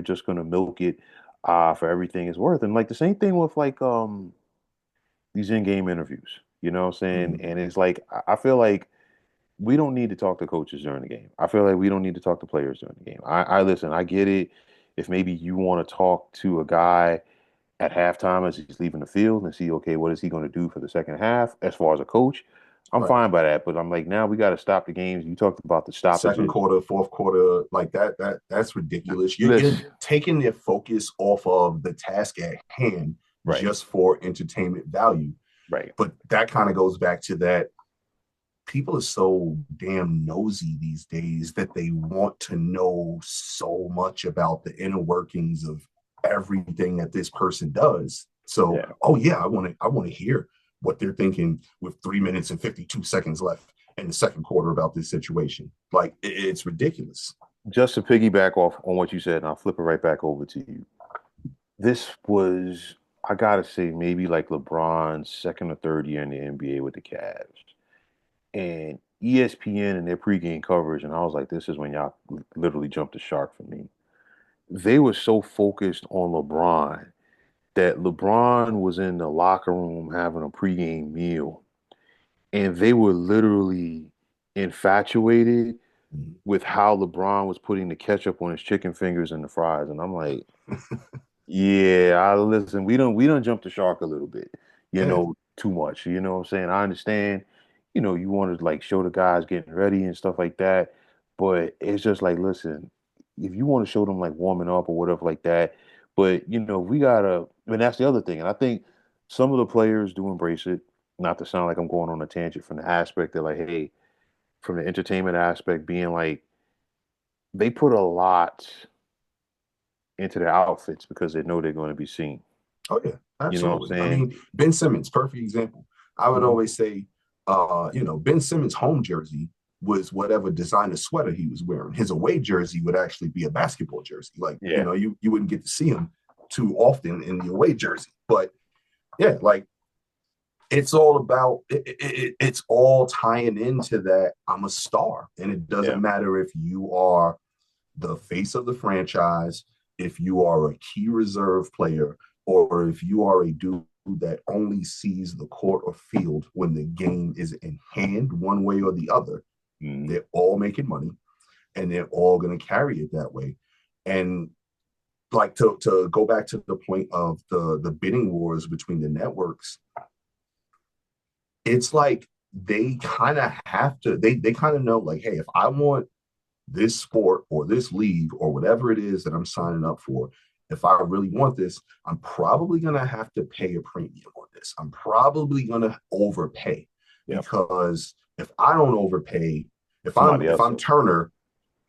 just gonna milk it for everything it's worth. And like the same thing with like these in-game interviews. You know what I'm saying? Mhm. And it's like I feel like we don't need to talk to coaches during the game. I feel like we don't need to talk to players during the game. I listen, I get it. If maybe you want to talk to a guy at halftime as he's leaving the field and see, okay, what is he going to do for the second half as far as a coach? I'm Right. fine by that, but I'm like, now we got to stop the games. You talked about the Second stoppages. quarter, fourth quarter, like that's ridiculous. You're Listen, taking their focus off of the task at hand right, just for entertainment value. right, But that kind of goes back to that people are so damn nosy these days that they want to know so much about the inner workings of everything that this person does. So, yeah. oh yeah, I want to hear what they're thinking with 3 minutes and 52 seconds left in the second quarter about this situation. Like it's ridiculous. Just to piggyback off on what you said, and I'll flip it right back over to you. This was, I gotta say, maybe like LeBron's second or third year in the NBA with the Cavs. And ESPN and their pregame coverage, and I was like, this is when y'all literally jumped the shark for me. They were so focused on LeBron that LeBron was in the locker room having a pregame meal, and they were literally infatuated with how LeBron was putting the ketchup on his chicken fingers and the fries. And I'm like, yeah, I listen, we don't jump the shark a little bit, Yeah, too much. You know what I'm saying? I understand, you want to like show the guys getting ready and stuff like that, but it's just like, listen, if you want to show them like warming up or whatever like that, but we gotta, and that's the other thing. And I think some of the players do embrace it, not to sound like I'm going on a tangent from the aspect that like, hey, from the entertainment aspect being like they put a lot into their outfits because they know they're going to be seen. oh yeah, You know what I'm absolutely. I saying? mean, Ben Simmons, perfect example. I would Mhm. always say, Ben Simmons' home jersey was whatever designer sweater he was wearing. His away jersey would actually be a basketball jersey. Like, Yeah, you wouldn't get to see him too often in the away jersey. But yeah, like it's all about it's all tying into that I'm a star. And it yeah. doesn't matter if you are the face of the franchise, if you are a key reserve player, or if you are a dude that only sees the court or field when the game is in hand, one way or the other, Mhm. they're all making money and they're all going to carry it that way. And like to go back to the point of the bidding wars between the networks, it's like they kind of have to they kind of know like, hey, if I want this sport or this league or whatever it is that I'm signing up for, if I really want this, I'm probably going to have to pay a premium on this. I'm probably going to overpay Yep. because if I don't overpay, Somebody if else I'm will. Turner,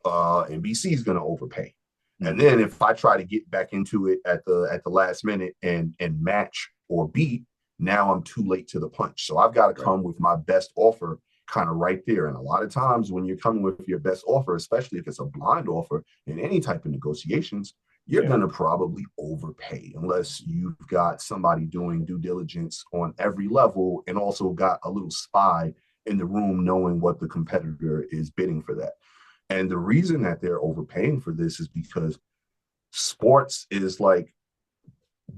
NBC is going to overpay. And Hmm. then if I try to get back into it at the last minute and match or beat, now I'm too late to the punch. So I've got to Right. come with my best offer kind of right there. And a lot of times when you're coming with your best offer, especially if it's a blind offer in any type of negotiations, you're Yeah. going to probably overpay unless you've got somebody doing due diligence on every level and also got a little spy in the room knowing what the competitor is bidding for that. And the reason that they're overpaying for this is because sports is like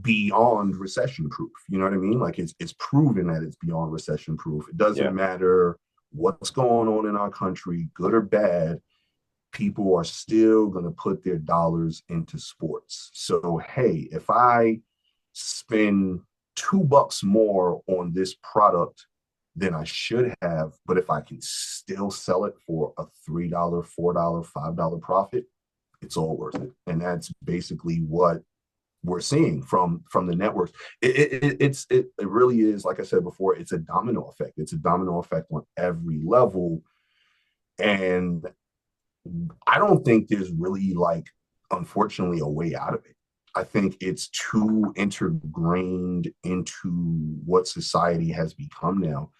beyond recession proof. You know what I mean? Like it's proven that it's beyond recession proof. It Yeah. doesn't matter what's going on in our country, good or bad, people are still going to put their dollars into sports. So, hey, if I spend $2 more on this product than I should have, but if I can still sell it for a $3, $4, $5 profit, it's all worth it. And that's basically what we're seeing from the networks. It really is, like I said before, it's a domino effect. It's a domino effect on every level. And I don't think there's really like, unfortunately, a way out of it. I think it's too intergrained into what society has become now.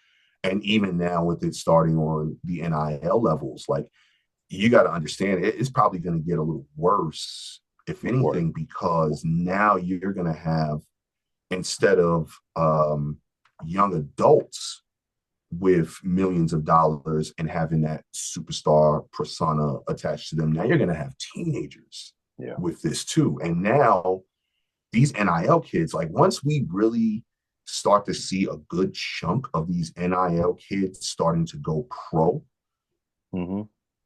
And even now, with it starting on the NIL levels, like you got to understand it's probably going to get a little worse, if Right. anything, because now you're going to have, instead of young adults with millions of dollars and having that superstar persona attached to them. Now you're going to have teenagers Yeah. with this too. And now these NIL kids, like once we really start to see a good chunk of these NIL kids starting to go pro, Hmm.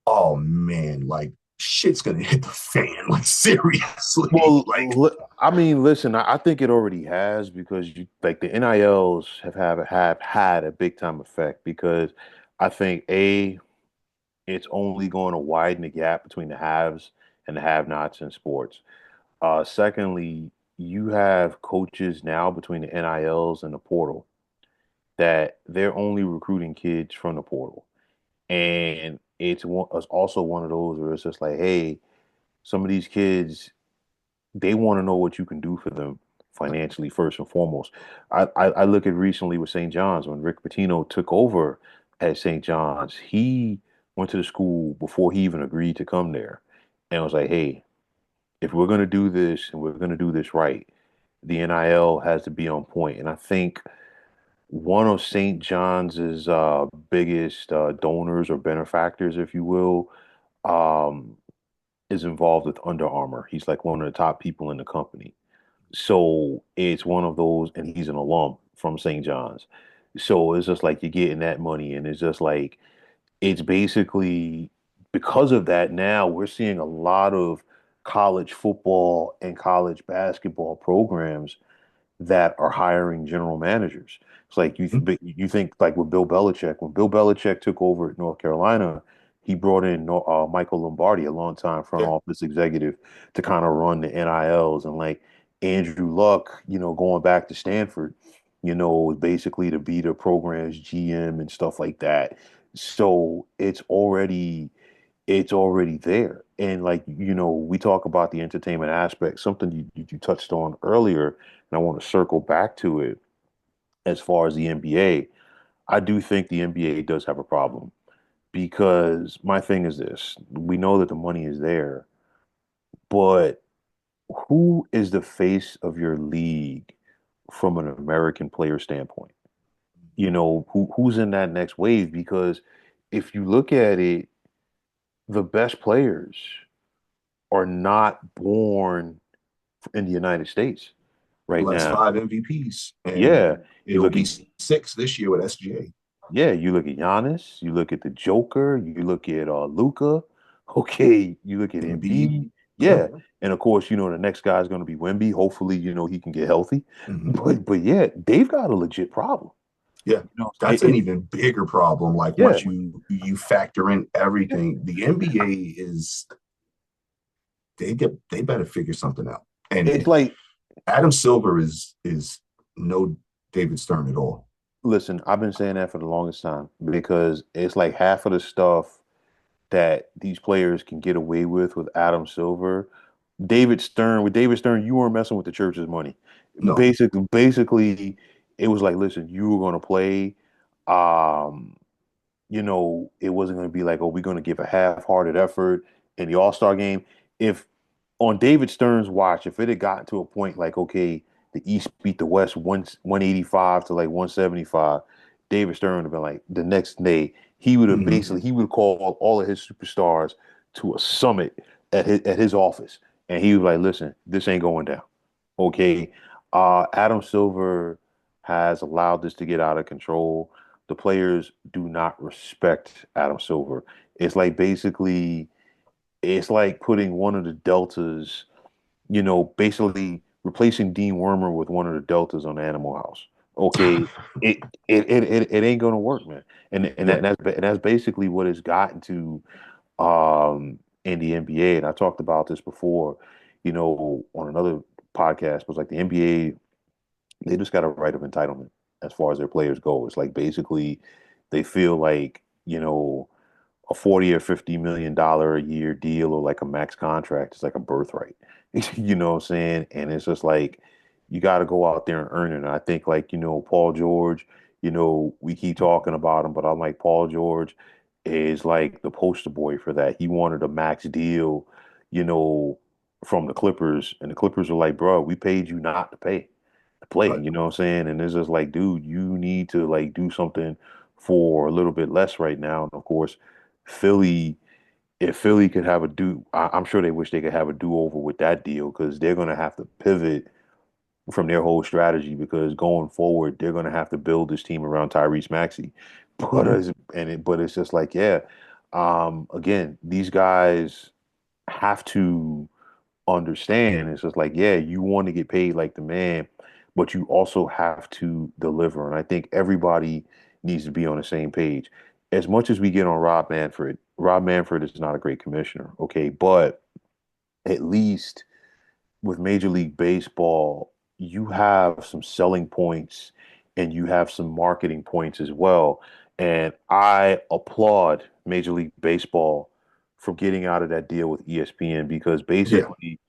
oh man, like shit's going to hit the fan. Like seriously, Well, like I mean, listen, I think it already has because you like the NILs have had a big time effect because I think it's only going to widen the gap between the haves and the have-nots in sports. Secondly, you have coaches now between the NILs and the portal that they're only recruiting kids from the portal. And it's also one of those where it's just like, hey, some of these kids, they want to know what you can do for them financially first and foremost. I look at recently with St. John's when Rick Pitino took over at St. John's, he went to the school before he even agreed to come there and was like, hey, if we're going to do this and we're going to do this right, the NIL has to be on point. And I think one of St. John's biggest donors or benefactors, if you will, um, is involved with Under Armour. He's like one of the top people in the company. So it's one of those, and he's an alum from St. John's. So it's just like you're getting that money, and it's just like it's basically because of that. Now we're seeing a lot of college football and college basketball programs that are hiring general managers. It's like you think like with Bill Belichick. When Bill Belichick took over at North Carolina, he brought in Michael Lombardi, a longtime front yeah, office executive, to kind of run the NILs and like Andrew Luck, going back to Stanford, basically to be the program's GM and stuff like that. So it's already there. And like, we talk about the entertainment aspect, something you touched on earlier, and I want to circle back to it as far as the NBA. I do think the NBA does have a problem because my thing is this. We know that the money is there, but who is the face of your league from an American player standpoint? Who's in that next wave? Because if you look at it, the best players are not born in the United States right last now. 5 MVPs, and Yeah, you it'll look be at six this year with SGA. yeah, you look at Giannis, you look at the Joker, you look at Luca. Okay, you look at Embiid, Embiid. yeah. Yeah, and of course, the next guy is going to be Wemby. Hopefully, he can get healthy. Mm-hmm. But yeah, they've got a legit problem. Yeah, that's an It even bigger problem. Like yeah, once you factor in everything, the NBA is they better figure something out. And It's like, Adam Silver is no David Stern at all. listen, I've been saying that for the longest time because it's like half of the stuff that these players can get away with Adam Silver. David Stern, you weren't messing with the church's money. No. Basically, it was like, listen, you were going to play. Um, it wasn't going to be like, oh, we're going to give a half-hearted effort in the All-Star game. If on David Stern's watch, if it had gotten to a point like, okay, the East beat the West 185 to like 175, David Stern would have been like the next day, Mm-hmm. he would call all of his superstars to a summit at his office. And he was like, listen, this ain't going down. Okay. Adam Silver has allowed this to get out of control. The players do not respect Adam Silver. It's like basically, it's like putting one of the Deltas, basically replacing Dean Wormer with one of the Deltas on Animal House. Okay, it ain't gonna work, man. Yeah. And that's basically what it's gotten to in the NBA. And I talked about this before, on another podcast. Was like the NBA, they just got a right of entitlement as far as their players go. It's like basically they feel like, a 40 or $50 million a year deal or like a max contract is like a birthright. You know what I'm saying? And it's just like you got to go out there and earn it. And I think like, Paul George, we keep talking about him, but I'm like Paul George is like the poster boy for that. He wanted a max deal, you know, from the Clippers, and the Clippers were like, bro, we paid you not to play, Right. you know what I'm saying? And it's just like, dude, you need to like do something for a little bit less right now. And of course, Philly, if Philly could have I'm sure they wish they could have a do-over with that deal because they're going to have to pivot from their whole strategy because going forward, they're going to have to build this team around Tyrese Maxey. Mm-hmm. But it's just like, yeah, again, these guys have to understand. It's just like, yeah, you want to get paid like the man, but you also have to deliver. And I think everybody needs to be on the same page. As much as we get on Rob Manfred is not a great commissioner, okay, but at least with Major League Baseball, you have some selling points and you have some marketing points as well. And I applaud Major League Baseball for getting out of that deal with ESPN because Yeah. basically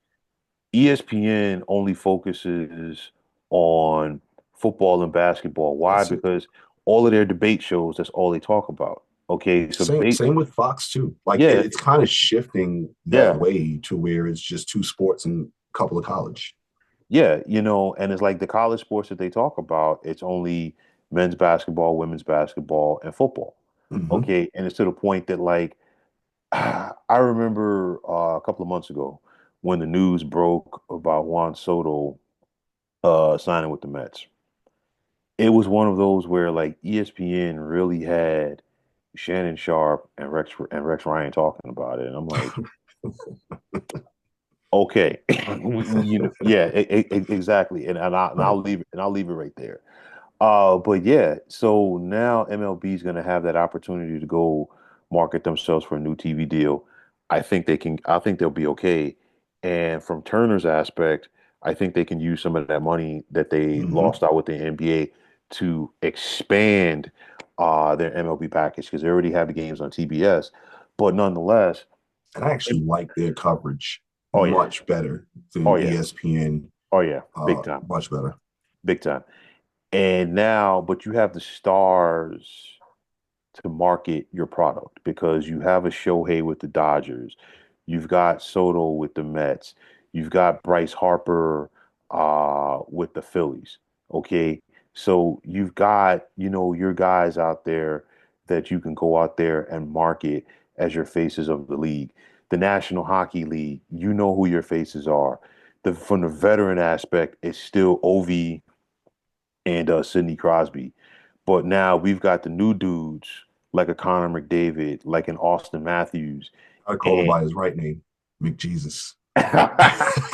ESPN only focuses on football and basketball. Why? That's it. Because all of their debate shows, that's all they talk about. Okay, so Same with Fox too. Like yeah, it's kind of shifting that yeah, way to where it's just two sports and a couple of college. yeah, and it's like the college sports that they talk about, it's only men's basketball, women's basketball, and football. Mm-hmm. Okay, and it's to the point that like I remember a couple of months ago when the news broke about Juan Soto signing with the Mets. It was one of those where like ESPN really had Shannon Sharp and Rex Ryan talking about it, and I'm like, okay, yeah, exactly, and Right. I'll leave it right there. But yeah, so now MLB is going to have that opportunity to go market themselves for a new TV deal. I think they can. I think they'll be okay. And from Turner's aspect, I think they can use some of that money that they Mm-hmm. lost out with the NBA to expand their MLB package because they already have the games on TBS. But nonetheless, And I actually like their coverage oh yeah, much better oh than yeah, ESPN. oh yeah, big time, Much better. big time. And now, but you have the stars to market your product because you have a Shohei with the Dodgers, you've got Soto with the Mets, you've got Bryce Harper with the Phillies. Okay, so you've got your guys out there that you can go out there and market as your faces of the league. The National Hockey League, you know who your faces are. From the veteran aspect, it's still Ovi and Sidney Crosby. But now we've got the new dudes like a Connor McDavid, like an Austin Matthews, I call him and by his right name, McJesus. but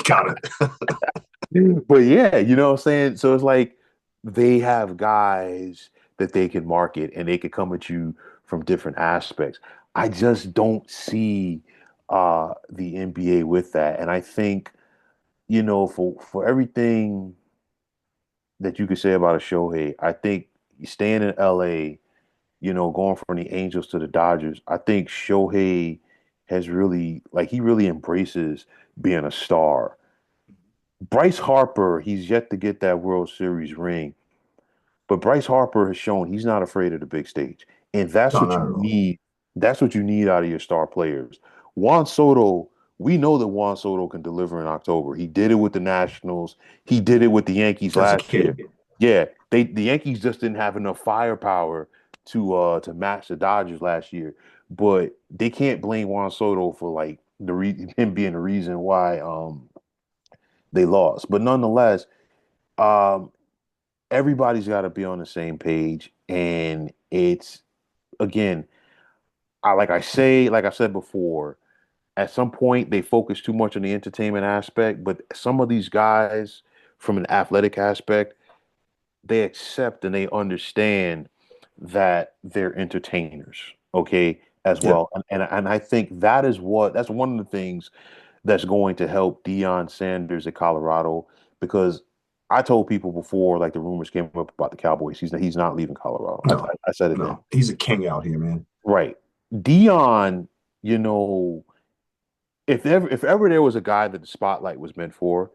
Got it. yeah, you know what I'm saying? So it's like they have guys that they can market and they can come at you from different aspects. I just don't see the NBA with that. And I think for everything that you could say about a Shohei, I think staying in LA, going from the Angels to the Dodgers, I think Shohei has really like he really embraces being a star. Bryce Harper, he's yet to get that World Series ring. But Bryce Harper has shown he's not afraid of the big stage. And that's No, what you not at all. need. That's what you need out of your star players. Juan Soto, we know that Juan Soto can deliver in October. He did it with the Nationals. He did it with the Yankees As a last year. kid. Yeah, the Yankees just didn't have enough firepower to match the Dodgers last year. But they can't blame Juan Soto for like him being the reason why they lost. But nonetheless, um everybody's got to be on the same page, and it's again, like I said before, at some point they focus too much on the entertainment aspect, but some of these guys from an athletic aspect, they accept and they understand that they're entertainers, okay, as Yeah. well. And I think that's one of the things that's going to help Deion Sanders at Colorado because I told people before, like the rumors came up about the Cowboys, he's not leaving Colorado. No, I said it then. no. He's a king out here, man. Right. Deion, you know, if ever there was a guy that the spotlight was meant for,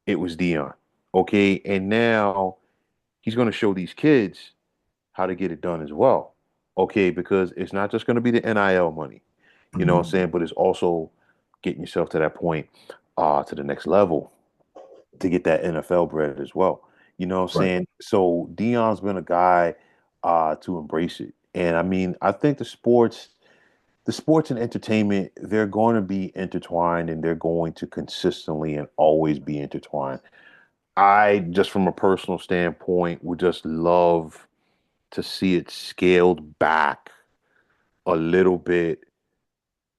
it was Deion. Okay. And now he's going to show these kids how to get it done as well. Okay, because it's not just going to be the NIL money, you know what I'm Mhm. saying? But it's also getting yourself to that point, to the next level to get that NFL bread as well. You know what I'm Right. saying? So Dion's been a guy to embrace it. And I mean, I think the sports and entertainment, they're going to be intertwined and they're going to consistently and always be intertwined. I just from a personal standpoint would just love to see it scaled back a little bit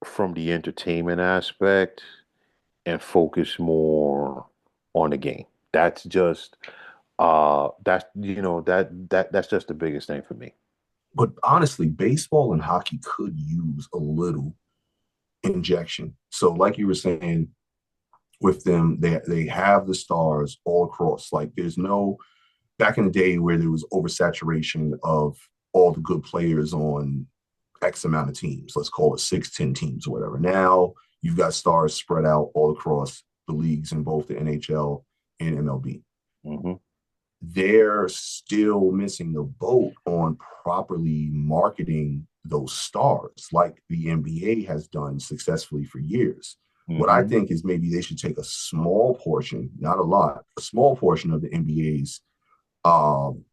from the entertainment aspect and focus more on the game. That's just that's just the biggest thing for me. But honestly, baseball and hockey could use a little injection. So, like you were saying, with them, they have the stars all across. Like there's no back in the day where there was oversaturation of all the good players on X amount of teams. Let's call it 6, 10 teams or whatever. Now you've got stars spread out all across the leagues in both the NHL and MLB. Hmm. They're still missing the boat on properly marketing those stars like the NBA has done successfully for years. What I Hmm. think is maybe they should take a small portion, not a lot, a small portion of the NBA's um,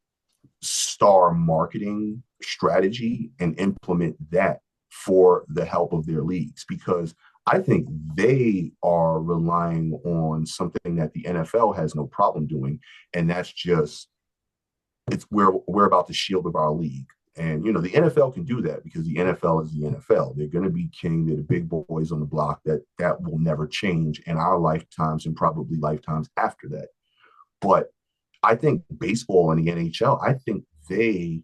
star marketing strategy and implement that for the help of their leagues because I think they are relying on something that the NFL has no problem doing, and that's just it's we're about the shield of our league. And the NFL can do that because the NFL is the NFL. They're going to be king. They're the big boys on the block. That will never change in our lifetimes and probably lifetimes after that. But I think baseball and the NHL, I think they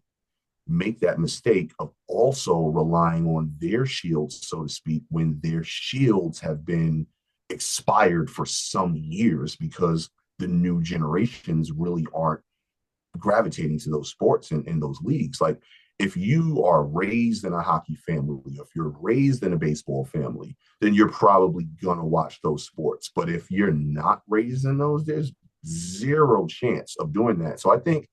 make that mistake of also relying on their shields, so to speak, when their shields have been expired for some years because the new generations really aren't gravitating to those sports and those leagues. Like if you are raised in a hockey family, if you're raised in a baseball family, then you're probably going to watch those sports. But if you're not raised in those, there's zero chance of doing that. So I think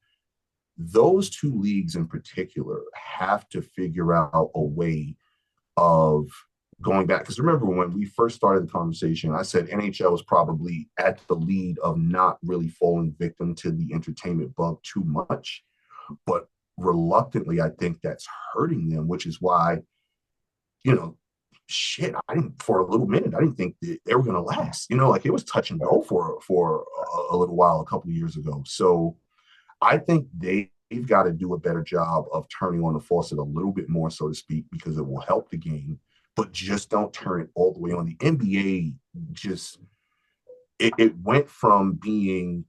those two leagues in particular have to figure out a way of going back. Because remember, when we first started the conversation, I said NHL is probably at the lead of not really falling victim to the entertainment bug too much. But reluctantly, I think that's hurting them, which is why, you know, shit, I didn't for a little minute, I didn't think that they were gonna last. Like it was touch and go for a little while a couple of years ago. So I think they've got to do a better job of turning on the faucet a little bit more, so to speak, because it will help the game. But just don't turn it all the way on. The NBA just it went from being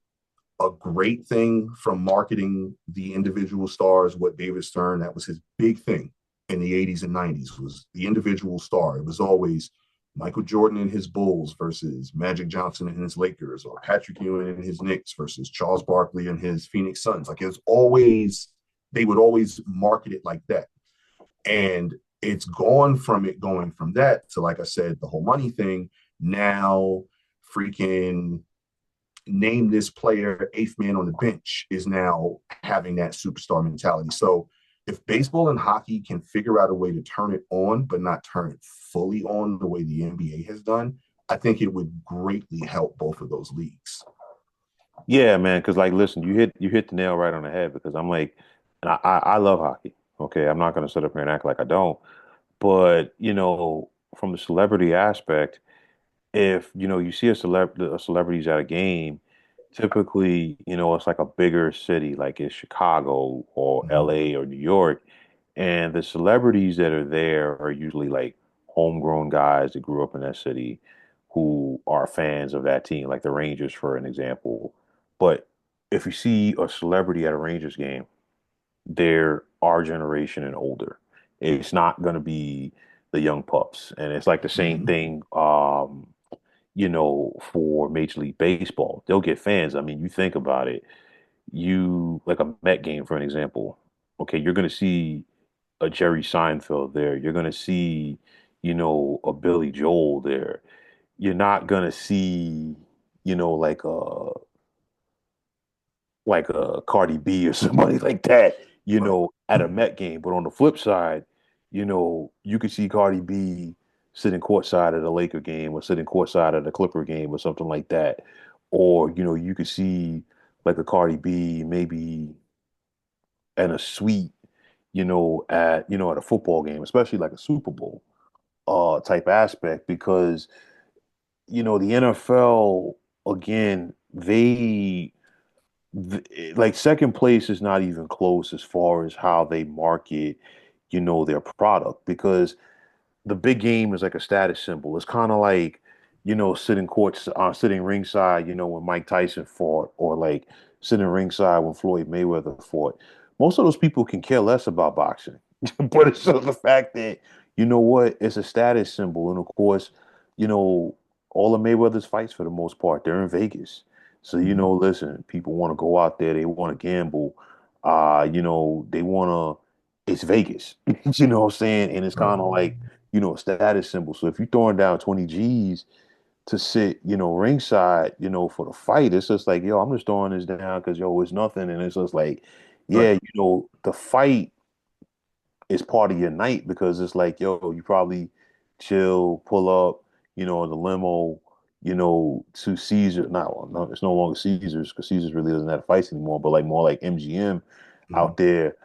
a great thing from marketing the individual stars. What David Stern, that was his big thing in the 80s and 90s was the individual star. It was always Michael Jordan and his Bulls versus Magic Johnson and his Lakers, or Patrick Ewing and his Knicks versus Charles Barkley and his Phoenix Suns. Like it's always, they would always market it like that. And it's gone from it going from that to, like I said, the whole money thing. Now, freaking name this player eighth man on the bench is now having that superstar mentality. So if baseball and hockey can figure out a way to turn it on, but not turn it fully on the way the NBA has done, I think it would greatly help both of those leagues. Yeah, man. Because like, listen, you hit the nail right on the head. Because I'm like, and I love hockey. Okay, I'm not gonna sit up here and act like I don't. But from the celebrity aspect, if you see a celebrities at a game, typically it's like a bigger city, like it's Chicago or Mm-hmm. LA or New York, and the celebrities that are there are usually like homegrown guys that grew up in that city who are fans of that team, like the Rangers, for an example. But if you see a celebrity at a Rangers game, they're our generation and older. It's not going to be the young pups. And it's like the same Mm-hmm. thing, for Major League Baseball. They'll get fans. I mean, you think about it, like a Met game, for an example. Okay, you're going to see a Jerry Seinfeld there. You're going to see, a Billy Joel there. You're not going to see, like a Cardi B or somebody like that, Right. at a Met game. But on the flip side, you could see Cardi B sitting courtside at a Laker game or sitting courtside at a Clipper game or something like that. Or, you could see like a Cardi B maybe in a suite, at a football game, especially like a Super Bowl type aspect, because, the NFL, again, like second place is not even close as far as how they market, their product, because the big game is like a status symbol. It's kind of like, sitting ringside, when Mike Tyson fought, or like sitting ringside when Floyd Mayweather fought. Most of those people can care less about boxing, but it's just the fact that, it's a status symbol. And of course, you know, all of Mayweather's fights for the most part, they're in Vegas. So, Mm-hmm. listen, people want to go out there, they want to gamble. They want to, it's Vegas. You know what I'm saying? And it's Right. kind of like, a status symbol. So if you're throwing down 20 G's to sit, ringside, for the fight, it's just like, yo, I'm just throwing this down because, yo, it's nothing. And it's just like, Right. yeah, the fight is part of your night, because it's like, yo, you probably chill, pull up, in the limo, to Caesar. Not, no, it's no longer Caesars, because Caesars really doesn't have fights anymore, but like more like MGM Mm-hmm. out there.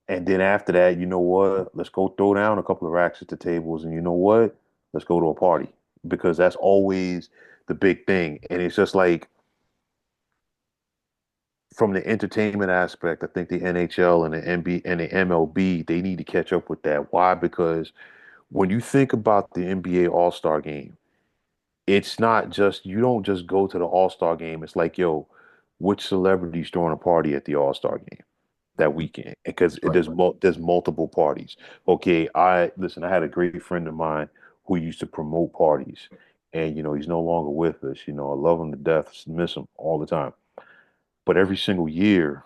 And then after that, you know what? Let's go throw down a couple of racks at the tables, and you know what? Let's go to a party, because that's always the big thing. And it's just like, from the entertainment aspect, I think the NHL and the NB and the MLB, they need to catch up with that. Why? Because when you think about the NBA All-Star game, it's not just, you don't just go to the All-Star game. It's like, yo, which celebrity's throwing a party at the All-Star game that weekend? Because Right. there's multiple parties. Okay, I had a great friend of mine who used to promote parties, and he's no longer with us. I love him to death, miss him all the time. But every single year,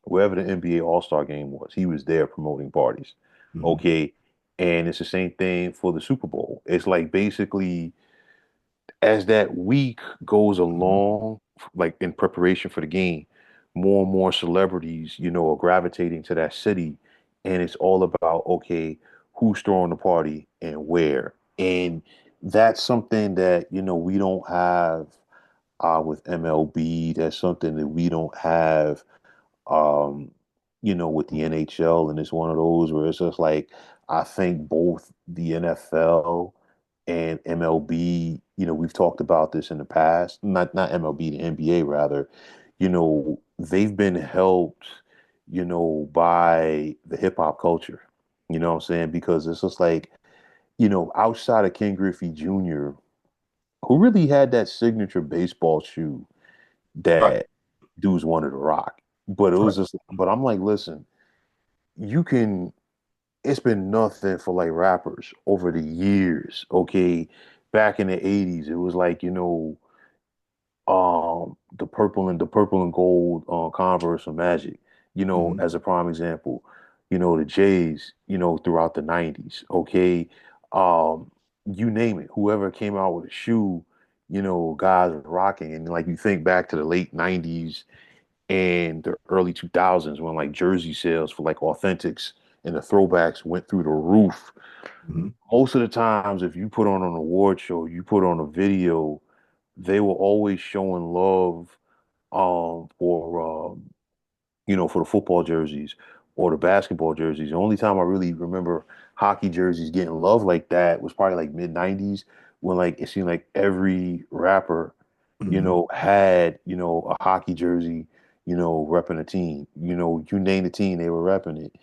wherever the NBA All-Star game was, he was there promoting parties. Mm-hmm. Okay. And it's the same thing for the Super Bowl. It's like, basically, as that week goes Mm-hmm. along, like in preparation for the game, more and more celebrities, are gravitating to that city. And it's all about, okay, who's throwing the party and where. And that's something that, we don't have with MLB. That's something that we don't have um, with the NHL. And it's one of those where it's just like, I think both the NFL and MLB, we've talked about this in the past, not MLB, the NBA rather, they've been helped, by the hip hop culture. You know what I'm saying? Because it's just like, outside of Ken Griffey Jr., who really had that signature baseball shoe Right. that dudes wanted to rock. But it was Right. just, but I'm like, listen, you can, it's been nothing for like rappers over the years. Okay, back in the '80s, it was like the purple and gold Converse or Magic, Hmm. as a prime example. The Jays, throughout the '90s. Okay, um, you name it. Whoever came out with a shoe, guys were rocking. And like you think back to the late '90s and the early 2000s when like jersey sales for like authentics and the throwbacks went through the roof. Hmm. Most of the times, if you put on an award show, you put on a video, they were always showing love for the football jerseys or the basketball jerseys. The only time I really remember hockey jerseys getting love like that was probably like mid '90s when like it seemed like every rapper, Hmm. had, a hockey jersey, repping a team. You name the team, they were repping it.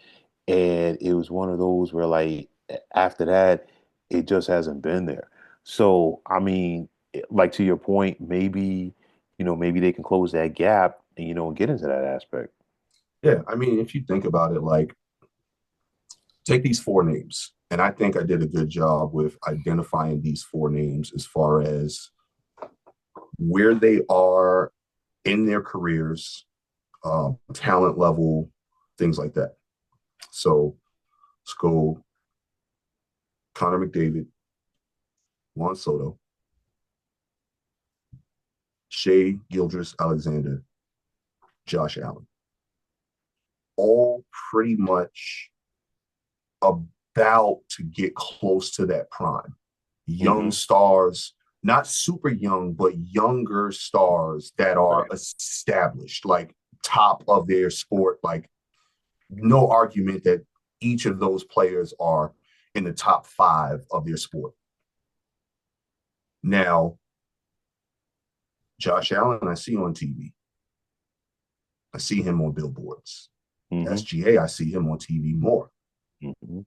And it was one of those where like after that, it just hasn't been there. So, I mean, like to your point, maybe they can close that gap and get into that aspect. Yeah, I mean, if you think about it, like take these four names, and I think I did a good job with identifying these four names as far as where they are in their careers, talent level, things like that. So let's go Connor McDavid, Juan Soto, Shea Gildress Alexander, Josh Allen. All pretty much about to get close to that prime. Young Hmm. stars, not super young, but younger stars that are Right. established, like top of their sport. Like, no argument that each of those players are in the top five of their sport. Now, Josh Allen, I see on TV. I see him on billboards. Hmm. SGA, I see him on TV more. Hmm.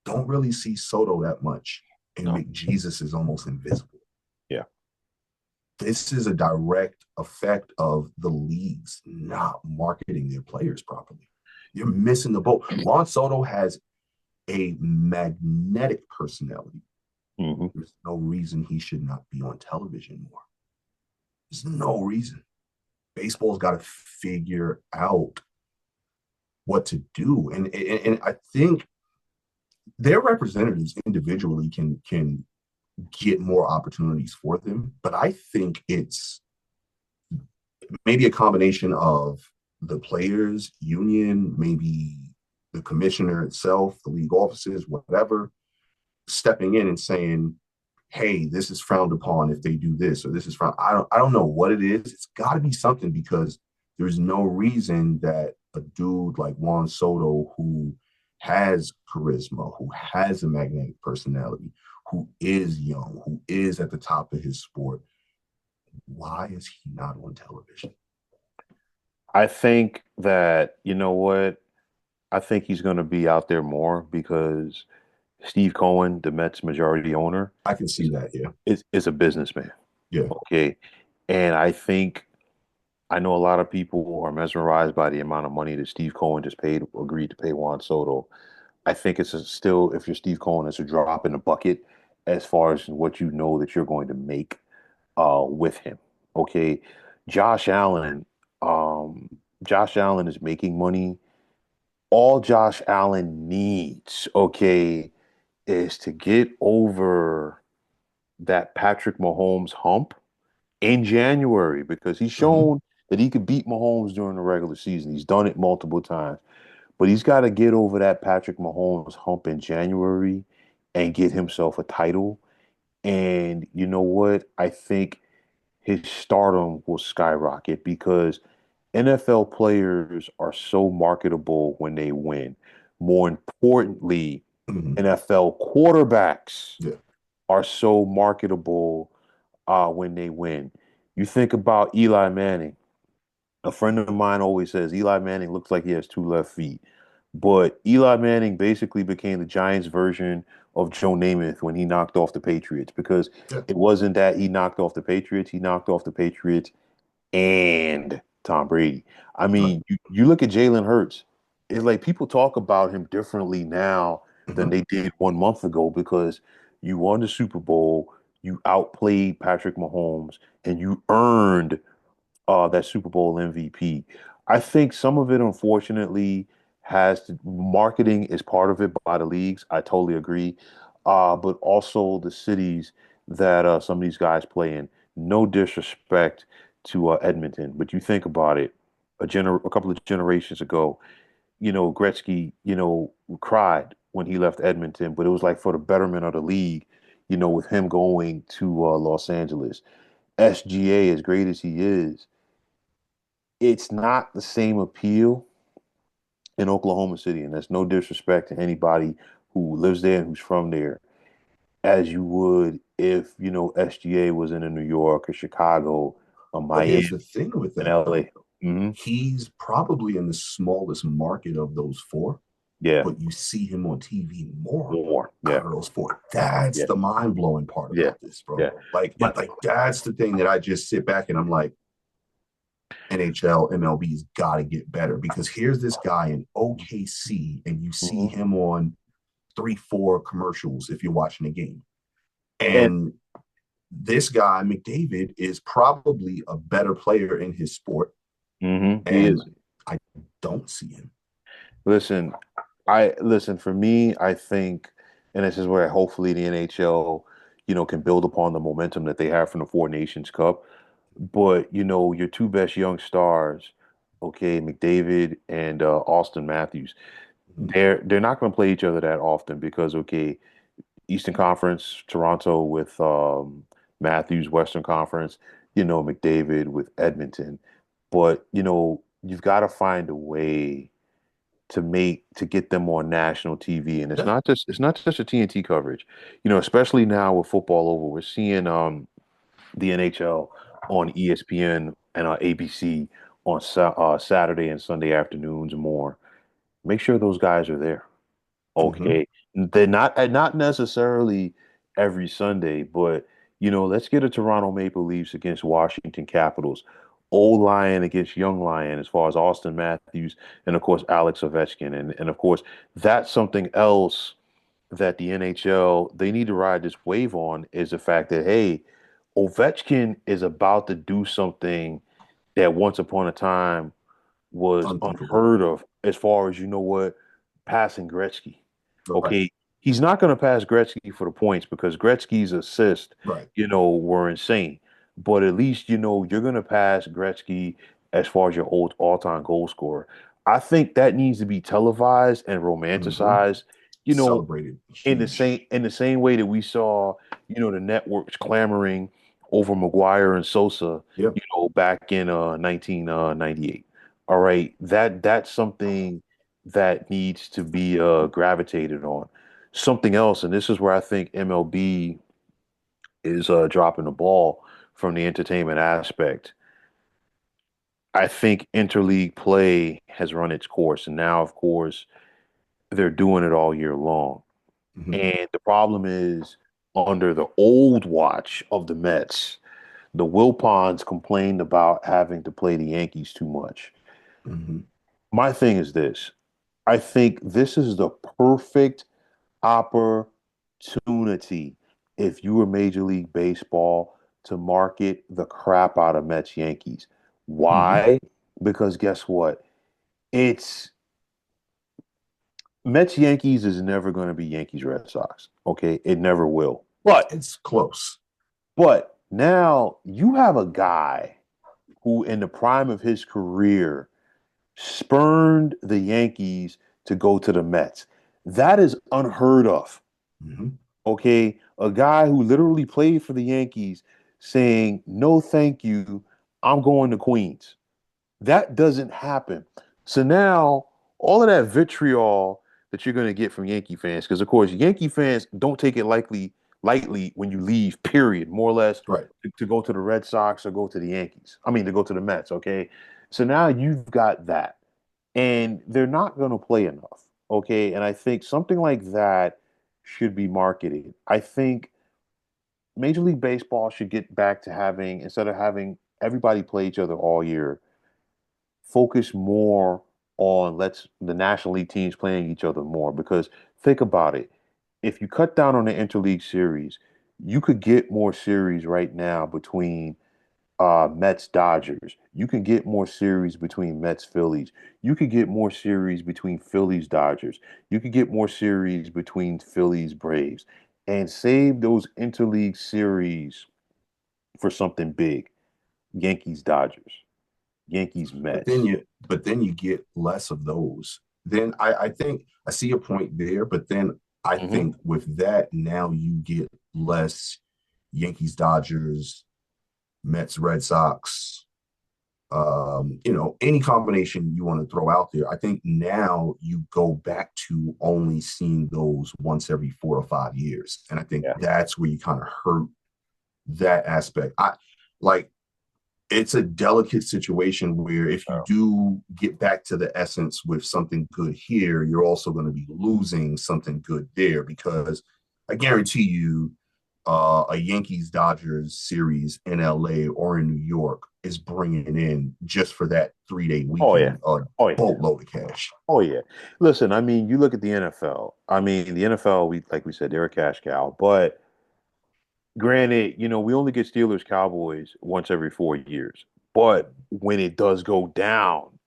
Don't really see Soto that much. And No. McJesus is almost invisible. Yeah. This is a direct effect of the leagues not marketing their players properly. You're missing the boat. Juan Soto has a magnetic personality. Hmm. There's no reason he should not be on television more. There's no reason. Baseball's got to figure out what to do, and I think their representatives individually can get more opportunities for them. But I think it's maybe a combination of the players union, maybe the commissioner itself, the league offices, whatever, stepping in and saying, hey, this is frowned upon if they do this, or this is frowned. I don't know what it is. It's got to be something, because there's no reason that a dude like Juan Soto, who has charisma, who has a magnetic personality, who is young, who is at the top of his sport, why is he not on television? I think that, you know what? I think he's going to be out there more because Steve Cohen, the Mets majority owner, I can see is that. Yeah. is a businessman. Yeah. Okay. And I know a lot of people are mesmerized by the amount of money that Steve Cohen just agreed to pay Juan Soto. I think still, if you're Steve Cohen, it's a drop in the bucket as far as what you know that you're going to make with him. Okay. Josh Allen, Josh Allen is making money. All Josh Allen needs, okay, is to get over that Patrick Mahomes hump in January because he's Mm-hmm. shown that he could beat Mahomes during the regular season. He's done it multiple times, but he's got to get over that Patrick Mahomes hump in January and get himself a title. And you know what? I think his stardom will skyrocket because NFL players are so marketable when they win. More importantly, Mm-hmm. NFL quarterbacks Yeah. are so marketable when they win. You think about Eli Manning. A friend of mine always says Eli Manning looks like he has two left feet. But Eli Manning basically became the Giants' version of Joe Namath when he knocked off the Patriots because Yeah. it wasn't that he knocked off the Patriots, he knocked off the Patriots and Tom Brady. I Right. mean, you look at Jalen Hurts. it's like people talk about him differently now than Hmm. they did 1 month ago because you won the Super Bowl, you outplayed Patrick Mahomes, and you earned that Super Bowl MVP. I think some of it, unfortunately, marketing is part of it by the leagues. I totally agree. But also the cities that some of these guys play in. No disrespect to Edmonton, but you think about it, a couple of generations ago, Gretzky, cried when he left Edmonton, but it was like for the betterment of the league, with him going to Los Angeles. SGA, as great as he is, it's not the same appeal in Oklahoma City, and that's no disrespect to anybody who lives there and who's from there, as you would if SGA was in a New York or Chicago or But Miami here's the thing with and that, though. LA. Hmm. He's probably in the smallest market of those four, Yeah, but you see him on TV more more. out Yeah, of those four. That's yeah, the mind blowing part yeah, about this, yeah. bro. Like, But that's the thing that I just sit back and I'm like, NHL, MLB's got to get better because here's this guy in OKC, and you see mhm. him on 3, 4 commercials if you're watching a game. And And this guy, McDavid, is probably a better player in his sport. he And is. I don't see him. Listen, I listen for me, I think, and this is where hopefully the NHL, can build upon the momentum that they have from the Four Nations Cup. But your two best young stars, okay, McDavid and Austin Matthews, Mm-hmm. they're not going to play each other that often because okay, Eastern Conference, Toronto with Matthews, Western Conference, McDavid with Edmonton. But you've got to find a way to get them on national TV. And Yeah. it's not just a TNT coverage. Especially now with football over, we're seeing the NHL on ESPN and on ABC on Saturday and Sunday afternoons more. Make sure those guys are there. Mm-hmm. Okay. They're not necessarily every Sunday, but let's get a Toronto Maple Leafs against Washington Capitals, old Lion against young Lion, as far as Austin Matthews and of course Alex Ovechkin. And of course, that's something else that the NHL they need to ride this wave on is the fact that hey, Ovechkin is about to do something that once upon a time was Unthinkable. unheard of as far as passing Gretzky. Right. Okay, he's not going to pass Gretzky for the points because Gretzky's assists, Right. were insane. But at least you're going to pass Gretzky as far as your old all-time goal scorer. I think that needs to be televised and Mm-hmm. romanticized. You know, Celebrated. in the Huge. same way that we saw, the networks clamoring over Maguire and Sosa, Yeah. back in 1998. All right, that's something that needs to be gravitated on. Something else, and this is where I think MLB is dropping the ball from the entertainment aspect. I think interleague play has run its course, and now, of course, they're doing it all year long. Mm-hmm. And the problem is, under the old watch of the Mets, the Wilpons complained about having to play the Yankees too much. Mm-hmm. My thing is this. I think this is the perfect opportunity if you were Major League Baseball to market the crap out of Mets Yankees. Mm-hmm. Why? Because guess what? It's Mets Yankees is never going to be Yankees Red Sox. Okay, it never will. It's close. But now you have a guy who, in the prime of his career, spurned the Yankees to go to the Mets. That is unheard of. Mm-hmm. Okay, a guy who literally played for the Yankees saying, "No, thank you, I'm going to Queens." That doesn't happen. So now all of that vitriol that you're going to get from Yankee fans, because of course Yankee fans don't take it lightly when you leave. Period. More or less Right. to go to the Red Sox or go to the Yankees. I mean, to go to the Mets. Okay, so now you've got that, and they're not going to play enough. Okay, and I think something like that should be marketed. I think Major League Baseball should get back to instead of having everybody play each other all year, focus more on let's the National League teams playing each other more because think about it. If you cut down on the interleague series, you could get more series right now between Mets Dodgers. You can get more series between Mets Phillies. You could get more series between Phillies Dodgers. You could get more series between Phillies Braves and save those interleague series for something big. Yankees Dodgers, Yankees But then Mets. you get less of those. Then I think I see a point there, but then I Hmm. think with that now you get less Yankees, Dodgers, Mets, Red Sox, any combination you want to throw out there. I think now you go back to only seeing those once every 4 or 5 years. And I think Yeah. that's where you kind of hurt that aspect. I like it's a delicate situation where if you do get back to the essence with something good here, you're also going to be losing something good there because I guarantee you a Yankees Dodgers series in LA or in New York is bringing in just for that 3 day Oh yeah. weekend a Oh yeah. boatload of cash. Oh yeah. Listen, I mean, you look at the NFL. I mean, the NFL, we like we said, they're a cash cow. But granted, we only get Steelers Cowboys once every 4 years. But when it does go down,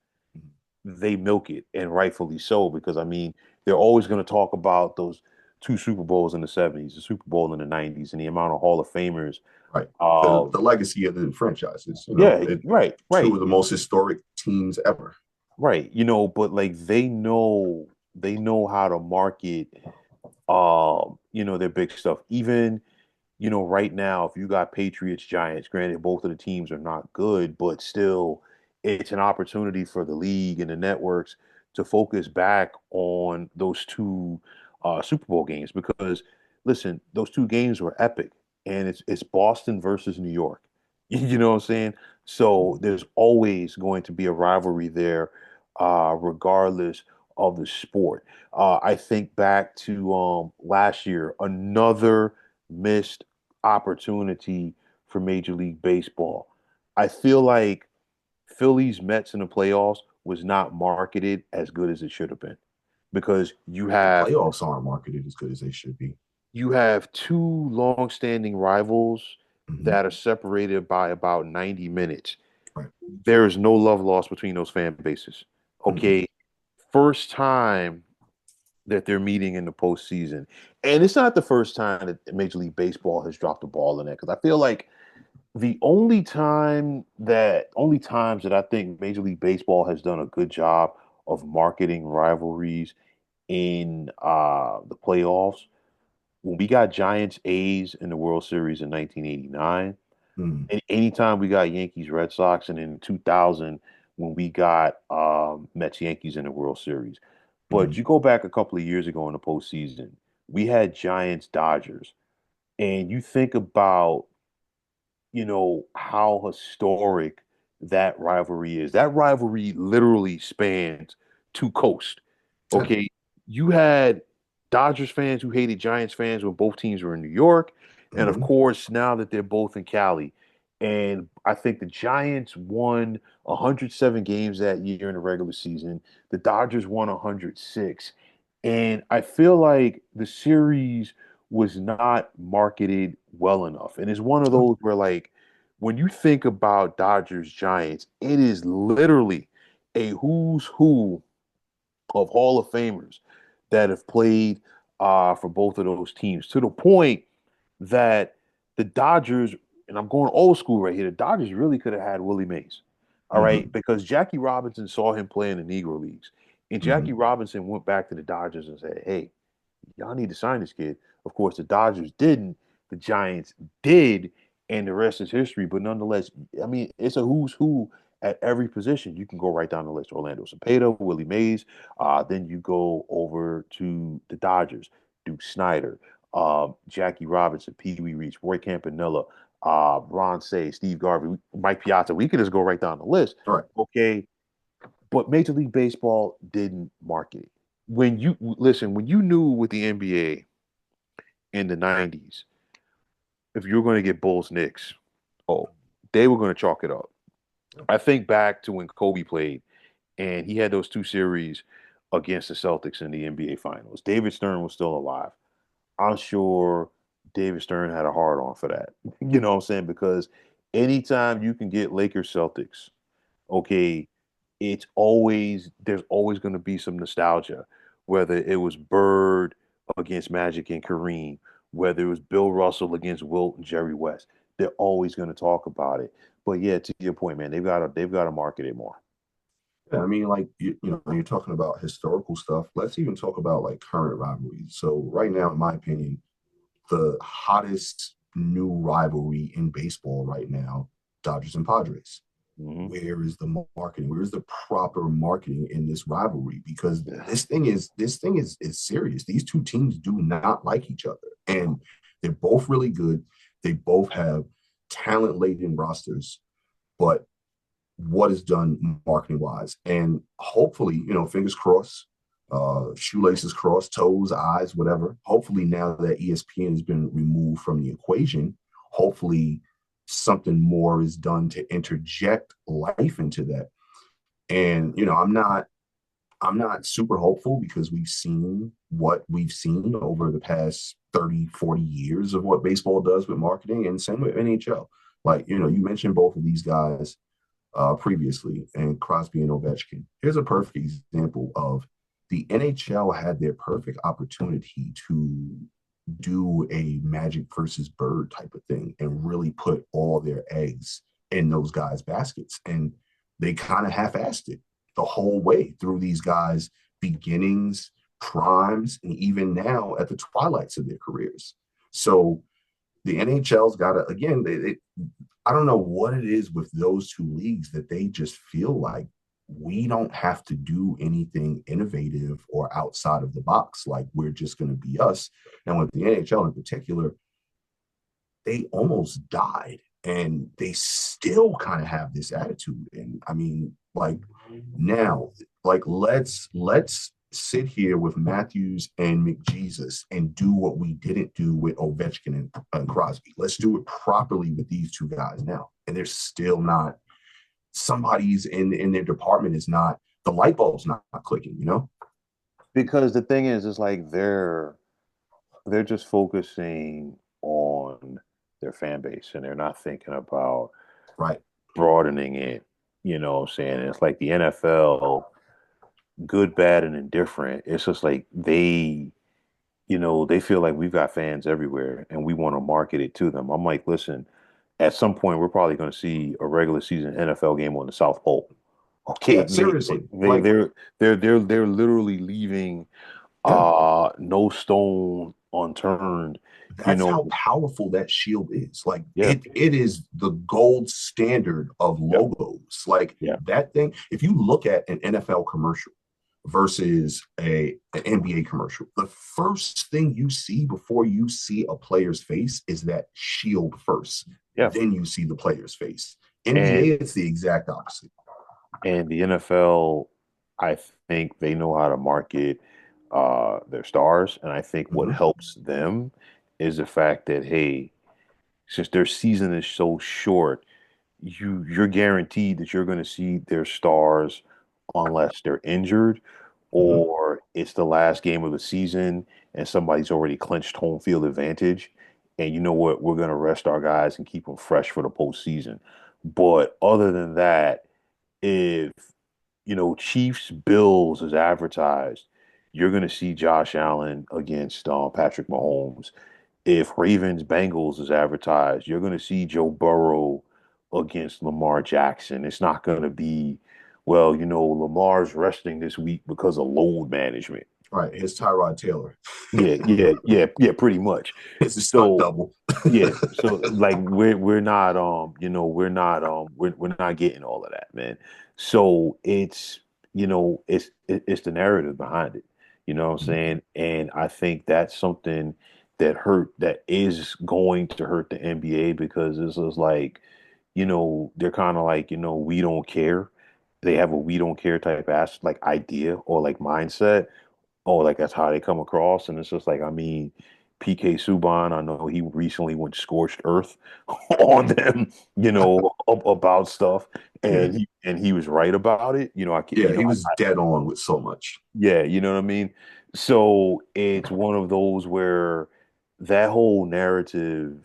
they milk it, and rightfully so, because I mean, they're always going to talk about those two Super Bowls in the 70s, the Super Bowl in the 90s, and the amount of Hall of Famers. Right. The Uh, the legacy of the franchises, yeah, right, two right. of the most historic teams ever. Right. But like they know how to market their big stuff. Even, right now, if you got Patriots, Giants, granted both of the teams are not good, but still it's an opportunity for the league and the networks to focus back on those two Super Bowl games because listen, those two games were epic and it's Boston versus New York. You know what I'm saying? So there's always going to be a rivalry there, regardless of the sport. I think back to last year, another missed opportunity for Major League Baseball. I feel like Phillies Mets in the playoffs was not marketed as good as it should have been because you The have playoffs aren't marketed as good as they should be. you have two long-standing rivals Mm-hmm. that are separated by about 90 minutes. Right. There is no love lost between those fan bases. Mm-hmm. Okay, first time that they're meeting in the postseason. And it's not the first time that Major League Baseball has dropped the ball in that because I feel like only times that I think Major League Baseball has done a good job of marketing rivalries in the playoffs when we got Giants A's in the World Series in 1989, Mm-hmm. and anytime we got Yankees Red Sox, and in 2000 when we got Mets Yankees in the World Series. Mm-hmm. But you go back a couple of years ago in the postseason, we had Giants Dodgers, and you think about how historic that rivalry is. That rivalry literally spans two coasts. Yeah. Okay. You had Dodgers fans who hated Giants fans when both teams were in New York. And of Mm-hmm. course, now that they're both in Cali. And I think the Giants won 107 games that year in the regular season. The Dodgers won 106. And I feel like the series was not marketed well enough. And it's one of those where, like, when you think about Dodgers Giants, it is literally a who's who of Hall of Famers that have played for both of those teams to the point that the Dodgers, and I'm going old school right here, the Dodgers really could have had Willie Mays. All right, Mm-hmm. because Jackie Robinson saw him play in the Negro Leagues. And Jackie Mm-hmm. Robinson went back to the Dodgers and said, hey, y'all need to sign this kid. Of course, the Dodgers didn't. The Giants did, and the rest is history. But nonetheless, I mean, it's a who's who at every position. You can go right down the list: Orlando Cepeda, Willie Mays. Then you go over to the Dodgers: Duke Snyder, Jackie Robinson, Pee Wee Reese, Roy Campanella, Ron Say, Steve Garvey, Mike Piazza. We could just go right down the list. All right. Okay, but Major League Baseball didn't market it. When you knew with the NBA in the 90s, if you were going to get Bulls Knicks, oh, they were going to chalk it up. I think back to when Kobe played and he had those two series against the Celtics in the NBA Finals. David Stern was still alive. I'm sure David Stern had a hard on for that. You know what I'm saying? Because anytime you can get Lakers Celtics, okay, there's always going to be some nostalgia, whether it was Bird against Magic and Kareem, whether it was Bill Russell against Wilt and Jerry West. They're always going to talk about it. But yeah, to your point, man, they've got to market it more. Yeah, I mean, like you know, you're talking about historical stuff. Let's even talk about like current rivalries. So right now, in my opinion, the hottest new rivalry in baseball right now, Dodgers and Padres. Hmm. Where is the marketing? Where is the proper marketing in this rivalry? Because Yeah. this thing is serious. These two teams do not like each other, and they're both really good. They both have talent laden rosters, but what is done marketing wise, and hopefully, you know, fingers crossed, shoelaces crossed, toes, eyes, whatever. Hopefully, now that ESPN has been removed from the equation, hopefully something more is done to interject life into that. And you know, I'm not super hopeful because we've seen what we've seen over the past 30, 40 years of what baseball does with marketing, and same with NHL. Like, you know, you mentioned both of these guys previously, and Crosby and Ovechkin. Here's a perfect example of the NHL had their perfect opportunity to do a Magic versus Bird type of thing and really put all their eggs in those guys' baskets. And they kind of half assed it the whole way through these guys' beginnings, primes, and even now at the twilights of their careers. So the NHL's got to, again, I don't know what it is with those two leagues that they just feel like we don't have to do anything innovative or outside of the box. Like we're just going to be us. And with the NHL in particular, they almost died and they still kind of have this attitude. And I mean, like now, like let's sit here with Matthews and McJesus and do what we didn't do with Ovechkin and Crosby. Let's do it properly with these two guys now. And they're still not, somebody's in their department is not, the light bulb's not clicking, you know? Because the thing is, it's like they're just focusing on their fan base and they're not thinking about Right. broadening it. You know what I'm saying? And it's like the NFL, good, bad, and indifferent. It's just like they feel like we've got fans everywhere and we want to market it to them. I'm like, listen, at some point we're probably going to see a regular season NFL game on the South Pole. Okay, Yeah, seriously. they Like they're literally leaving yeah, no stone unturned, you that's how know. powerful that shield is. Like Yeah, it is the gold standard of yeah, logos. Like yeah. that thing, if you look at an NFL commercial versus an NBA commercial, the first thing you see before you see a player's face is that shield first. Yeah. Then you see the player's face. And NBA, it's the exact opposite. the NFL, I think they know how to market their stars, and I think what Mm-hmm. helps them is the fact that, hey, since their season is so short, you're guaranteed that you're going to see their stars unless they're injured Mm-hmm. or it's the last game of the season and somebody's already clinched home field advantage. And you know what? We're going to rest our guys and keep them fresh for the postseason. But other than that, if Chiefs Bills is advertised, you're going to see Josh Allen against Patrick Mahomes. If Ravens Bengals is advertised, you're going to see Joe Burrow against Lamar Jackson. It's not going to be, well, Lamar's resting this week because of load management. All right, here's Tyrod Taylor. Yeah, yeah, yeah, yeah, pretty much. It's a stunt So double. yeah, so like we're not we're not getting all of that, man. So it's the narrative behind it. You know what I'm saying? And I think that's something that is going to hurt the NBA because this is like, they're kind of like, we don't care. They have a we don't care type ass like idea or like mindset. Oh, like that's how they come across. And it's just like, I mean, PK Subban. I know he recently went scorched earth on them, about stuff, Yeah. and he was right about it. I can, Yeah, he was dead on with so much. yeah, you know what I mean? So it's one of those where that whole narrative,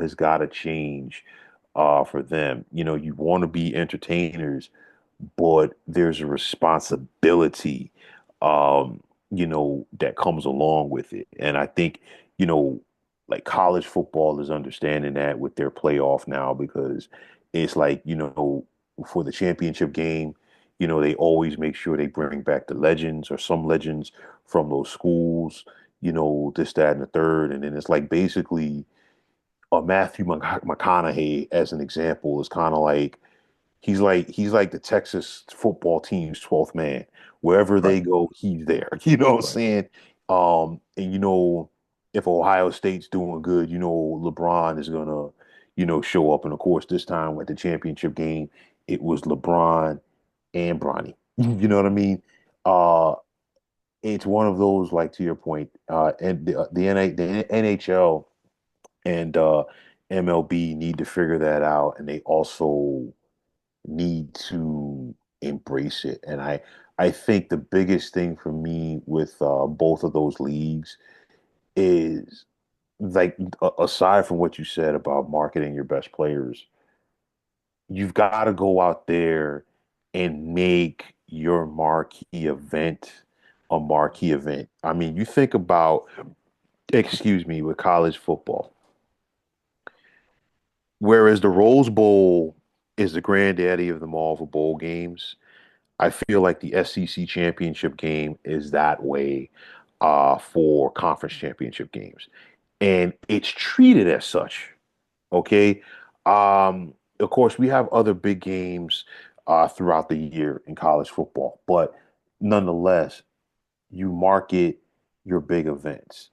has got to change for them. You want to be entertainers, but there's a responsibility, that comes along with it. And I think, you know, like college football is understanding that with their playoff now because it's like, for the championship game, they always make sure they bring back the legends or some legends from those schools, this, that, and the third. And then it's like basically Matthew McConaughey, as an example, is kind of like, he's like the Texas football team's 12th man. Wherever Right, they go, he's there. You know what I'm right. saying? And if Ohio State's doing good, LeBron is gonna, show up. And of course, this time at the championship game, it was LeBron and Bronny. You know what I mean? Uh, it's one of those, like to your point, and the NHL and MLB need to figure that out, and they also need to embrace it. And I think the biggest thing for me with both of those leagues is like aside from what you said about marketing your best players, you've got to go out there and make your marquee event a marquee event. I mean, you think about, excuse me, with college football, whereas the Rose Bowl is the granddaddy of them all for bowl games. I feel like the SEC championship game is that way for conference championship games, and it's treated as such. Okay, of course we have other big games throughout the year in college football, but nonetheless, you market your big events.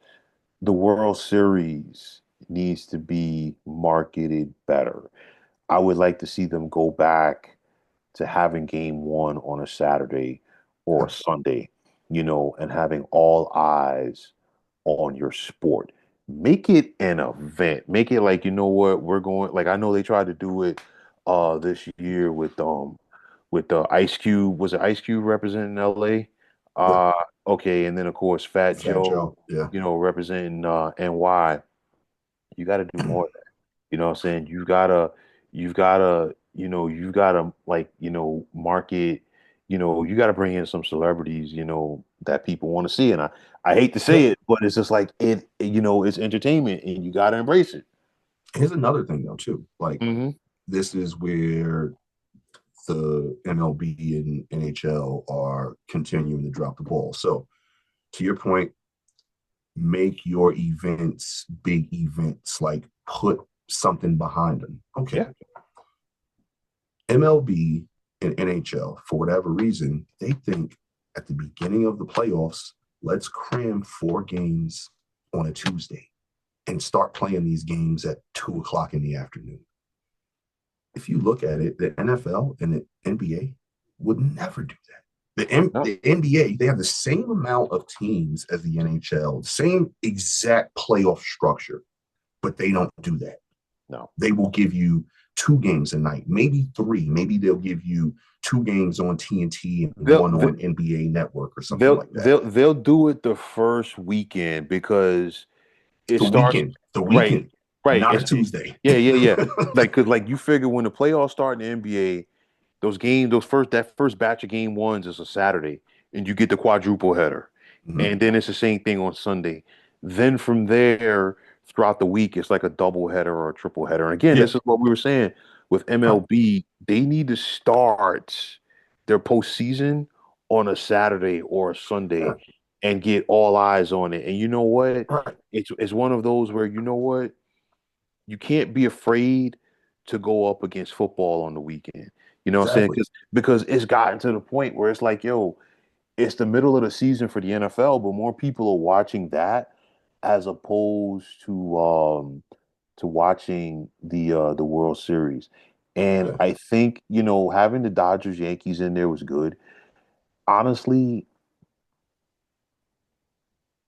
The World Series needs to be marketed better. I would like to see them go back to having game one on a Saturday or Yeah. a Sunday, and having all eyes on your sport. Make it an event. Make it like, what, we're going, like I know they tried to do it this year with the Ice Cube. Was it Ice Cube representing LA? Yeah. Uh okay, and then of course Fat Fat Joe, Joe. Yeah. representing NY. You got to do more. You know what I'm saying? You've gotta like, market, you gotta bring in some celebrities, that people want to see. And I hate to say Yeah. it, but it's just like it's entertainment and you gotta embrace it. Here's another thing though, too. Like Hmm. this is where the MLB and NHL are continuing to drop the ball. So to your point, make your events big events, like put something behind them. Okay. Yeah. MLB and NHL, for whatever reason, they think at the beginning of the playoffs, let's cram 4 games on a Tuesday and start playing these games at 2 o'clock in the afternoon. If you look at it, the NFL and the NBA would never do that. No, The NBA, they have the same amount of teams as the NHL, same exact playoff structure, but they don't do that. no. They will give you 2 games a night, maybe 3. Maybe they'll give you 2 games on TNT and They'll one they- on NBA Network or something they'll like that. they'll do it the first weekend because it starts The right, weekend, right. not a Tuesday. Yeah, yeah, yeah. Like, cause like you figure when the playoffs start in the NBA, that first batch of game ones is a Saturday, and you get the quadruple header, Mhm. and then it's the same thing on Sunday. Then from there, throughout the week, it's like a double header or a triple header. And again, Yeah, this is what we were saying with right, MLB. They need to start their postseason on a Saturday or a Sunday right, and get all eyes on it. And you know what? right. It's one of those where you know what? You can't be afraid to go up against football on the weekend. You know what I'm saying? Exactly. Because it's gotten to the point where it's like, yo, it's the middle of the season for the NFL, but more people are watching that as opposed to watching the World Series. And Yeah. I think, having the Dodgers Yankees in there was good. Honestly,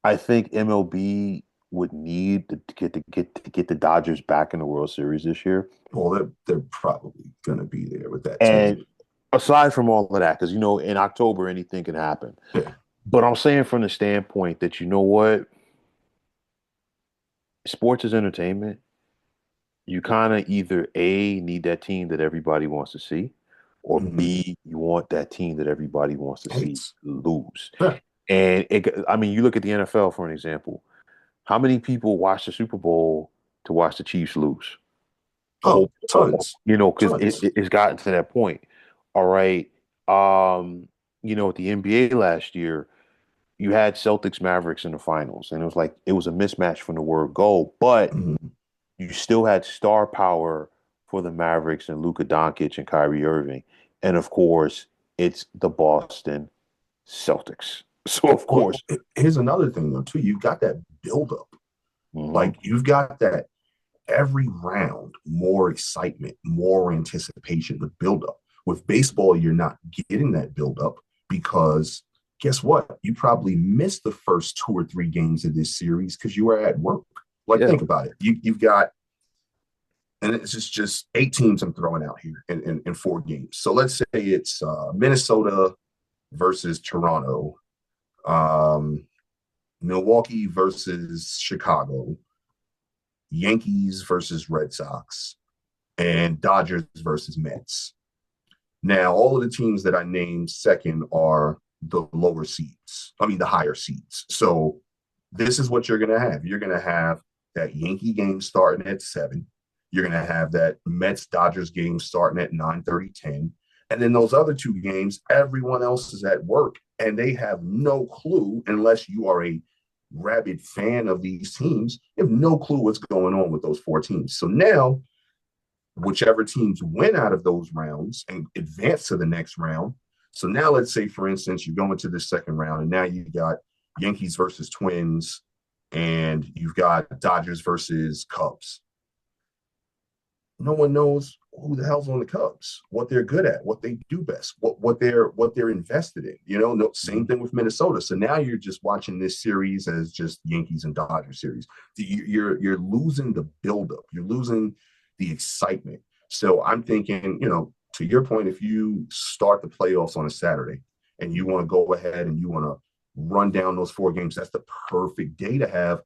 I think MLB would need to get the Dodgers back in the World Series this year. Well, they're probably going to be there with that team. And aside from all of that, because in October anything can happen. Yeah. But I'm saying from the standpoint that you know what, sports is entertainment. You kind of either A, need that team that everybody wants to see, or Mm-hmm. B, you want that team that everybody wants to see Hates. lose. Yeah. And I mean, you look at the NFL for an example. How many people watch the Super Bowl to watch the Chiefs lose? Oh, Hope, tons, because tons. it's gotten to that point. All right. Um, at the NBA last year, you had Celtics Mavericks in the finals, and it was a mismatch from the word go, but Mm-hmm. you still had star power for the Mavericks and Luka Doncic and Kyrie Irving. And of course, it's the Boston Celtics. So of Well, course, here's another thing though, too. You've got that buildup. mhm, Like you've got that every round, more excitement, more anticipation, the buildup. With baseball, you're not getting that buildup because guess what? You probably missed the first 2 or 3 games of this series because you were at work. Like, yeah, think about it. You've got, and it's just 8 teams I'm throwing out here in 4 games. So let's say it's Minnesota versus Toronto, um, Milwaukee versus Chicago, Yankees versus Red Sox, and Dodgers versus Mets. Now, all of the teams that I named second are the lower seeds. I mean, the higher seeds. So this is what you're going to have. You're going to have that Yankee game starting at 7. You're going to have that Mets Dodgers game starting at 9:30, 10. And then those other 2 games, everyone else is at work and they have no clue unless you are a rabid fan of these teams. You have no clue what's going on with those 4 teams. So now whichever teams win out of those rounds and advance to the next round. So now let's say, for instance, you go into the second round and now you've got Yankees versus Twins and you've got Dodgers versus Cubs. No one knows who the hell's on the Cubs, what they're good at, what they do best, what they're invested in. No, same mhm. thing with Minnesota. So now you're just watching this series as just Yankees and Dodgers series. You're losing the buildup. You're losing the excitement. So I'm thinking, to your point, if you start the playoffs on a Saturday and you want to go ahead and you want to run down those 4 games, that's the perfect day to have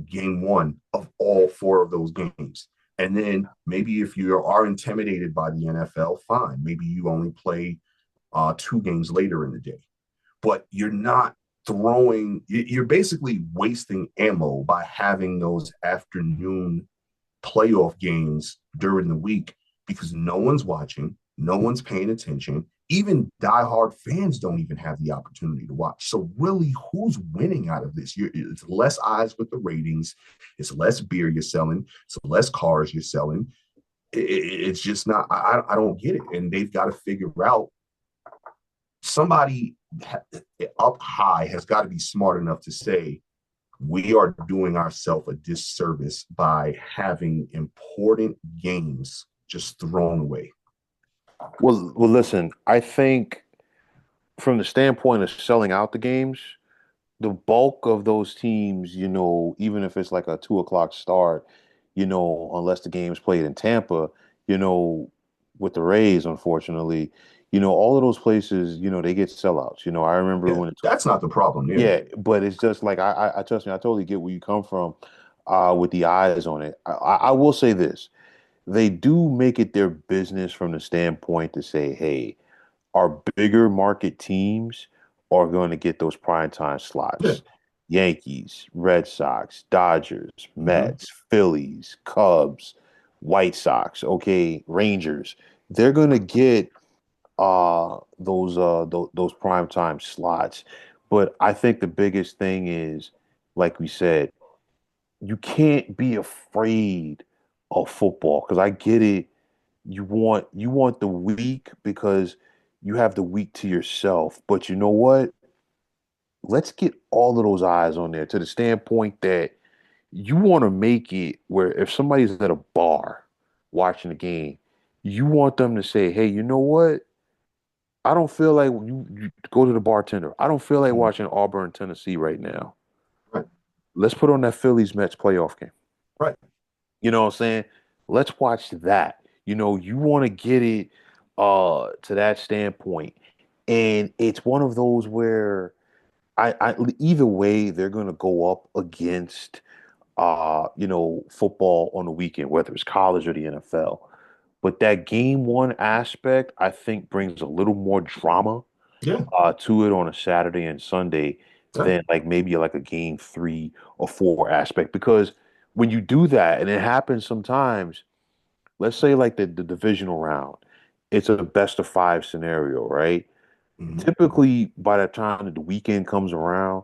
game one of all 4 of those games. And then maybe if you are intimidated by the NFL, fine. Maybe you only play 2 games later in the day, but you're not you're basically wasting ammo by having those afternoon playoff games during the week because no one's watching, no one's paying attention. Even diehard fans don't even have the opportunity to watch. So really, who's winning out of this? It's less eyes with the ratings. It's less beer you're selling. It's less cars you're selling. It's just not. I don't get it, and they've got to figure out somebody up high has got to be smart enough to say we are doing ourselves a disservice by having important games just thrown away. Well, listen, I think from the standpoint of selling out the games, the bulk of those teams, even if it's like a 2 o'clock start, unless the game's played in Tampa, you know, with the Rays, unfortunately, all of those places, they get sellouts. I remember Yeah, when it's, that's not the problem there. yeah, but it's just like I trust me, I totally get where you come from, with the eyes on it. I will say this: they do make it their business from the standpoint to say, hey, our bigger market teams are going to get those primetime Yeah. slots. Yankees, Red Sox, Dodgers, Mm-hmm. Mets, Phillies, Cubs, White Sox, okay, Rangers. They're going to get those primetime slots. But I think the biggest thing is, like we said, you can't be afraid of football because I get it. You want the week because you have the week to yourself. But you know what? Let's get all of those eyes on there to the standpoint that you want to make it where if somebody's at a bar watching the game, you want them to say, "Hey, you know what? I don't feel like you go to the bartender. I don't feel like Mm-hmm. watching Auburn, Tennessee right now. Right. let's put on that Phillies Mets playoff game. Right. You know what I'm saying? Let's watch that. You want to get it to that standpoint. And it's one of those where I either way they're gonna go up against football on the weekend, whether it's college or the NFL. But that game one aspect, I think, brings a little more drama Yeah. to it on a Saturday and Sunday Yeah. than like maybe like a game 3 or 4 aspect. Because when you do that, and it happens sometimes, let's say like the divisional round, it's a best of 5 scenario, right? Mhm. Typically, by the time that the weekend comes around,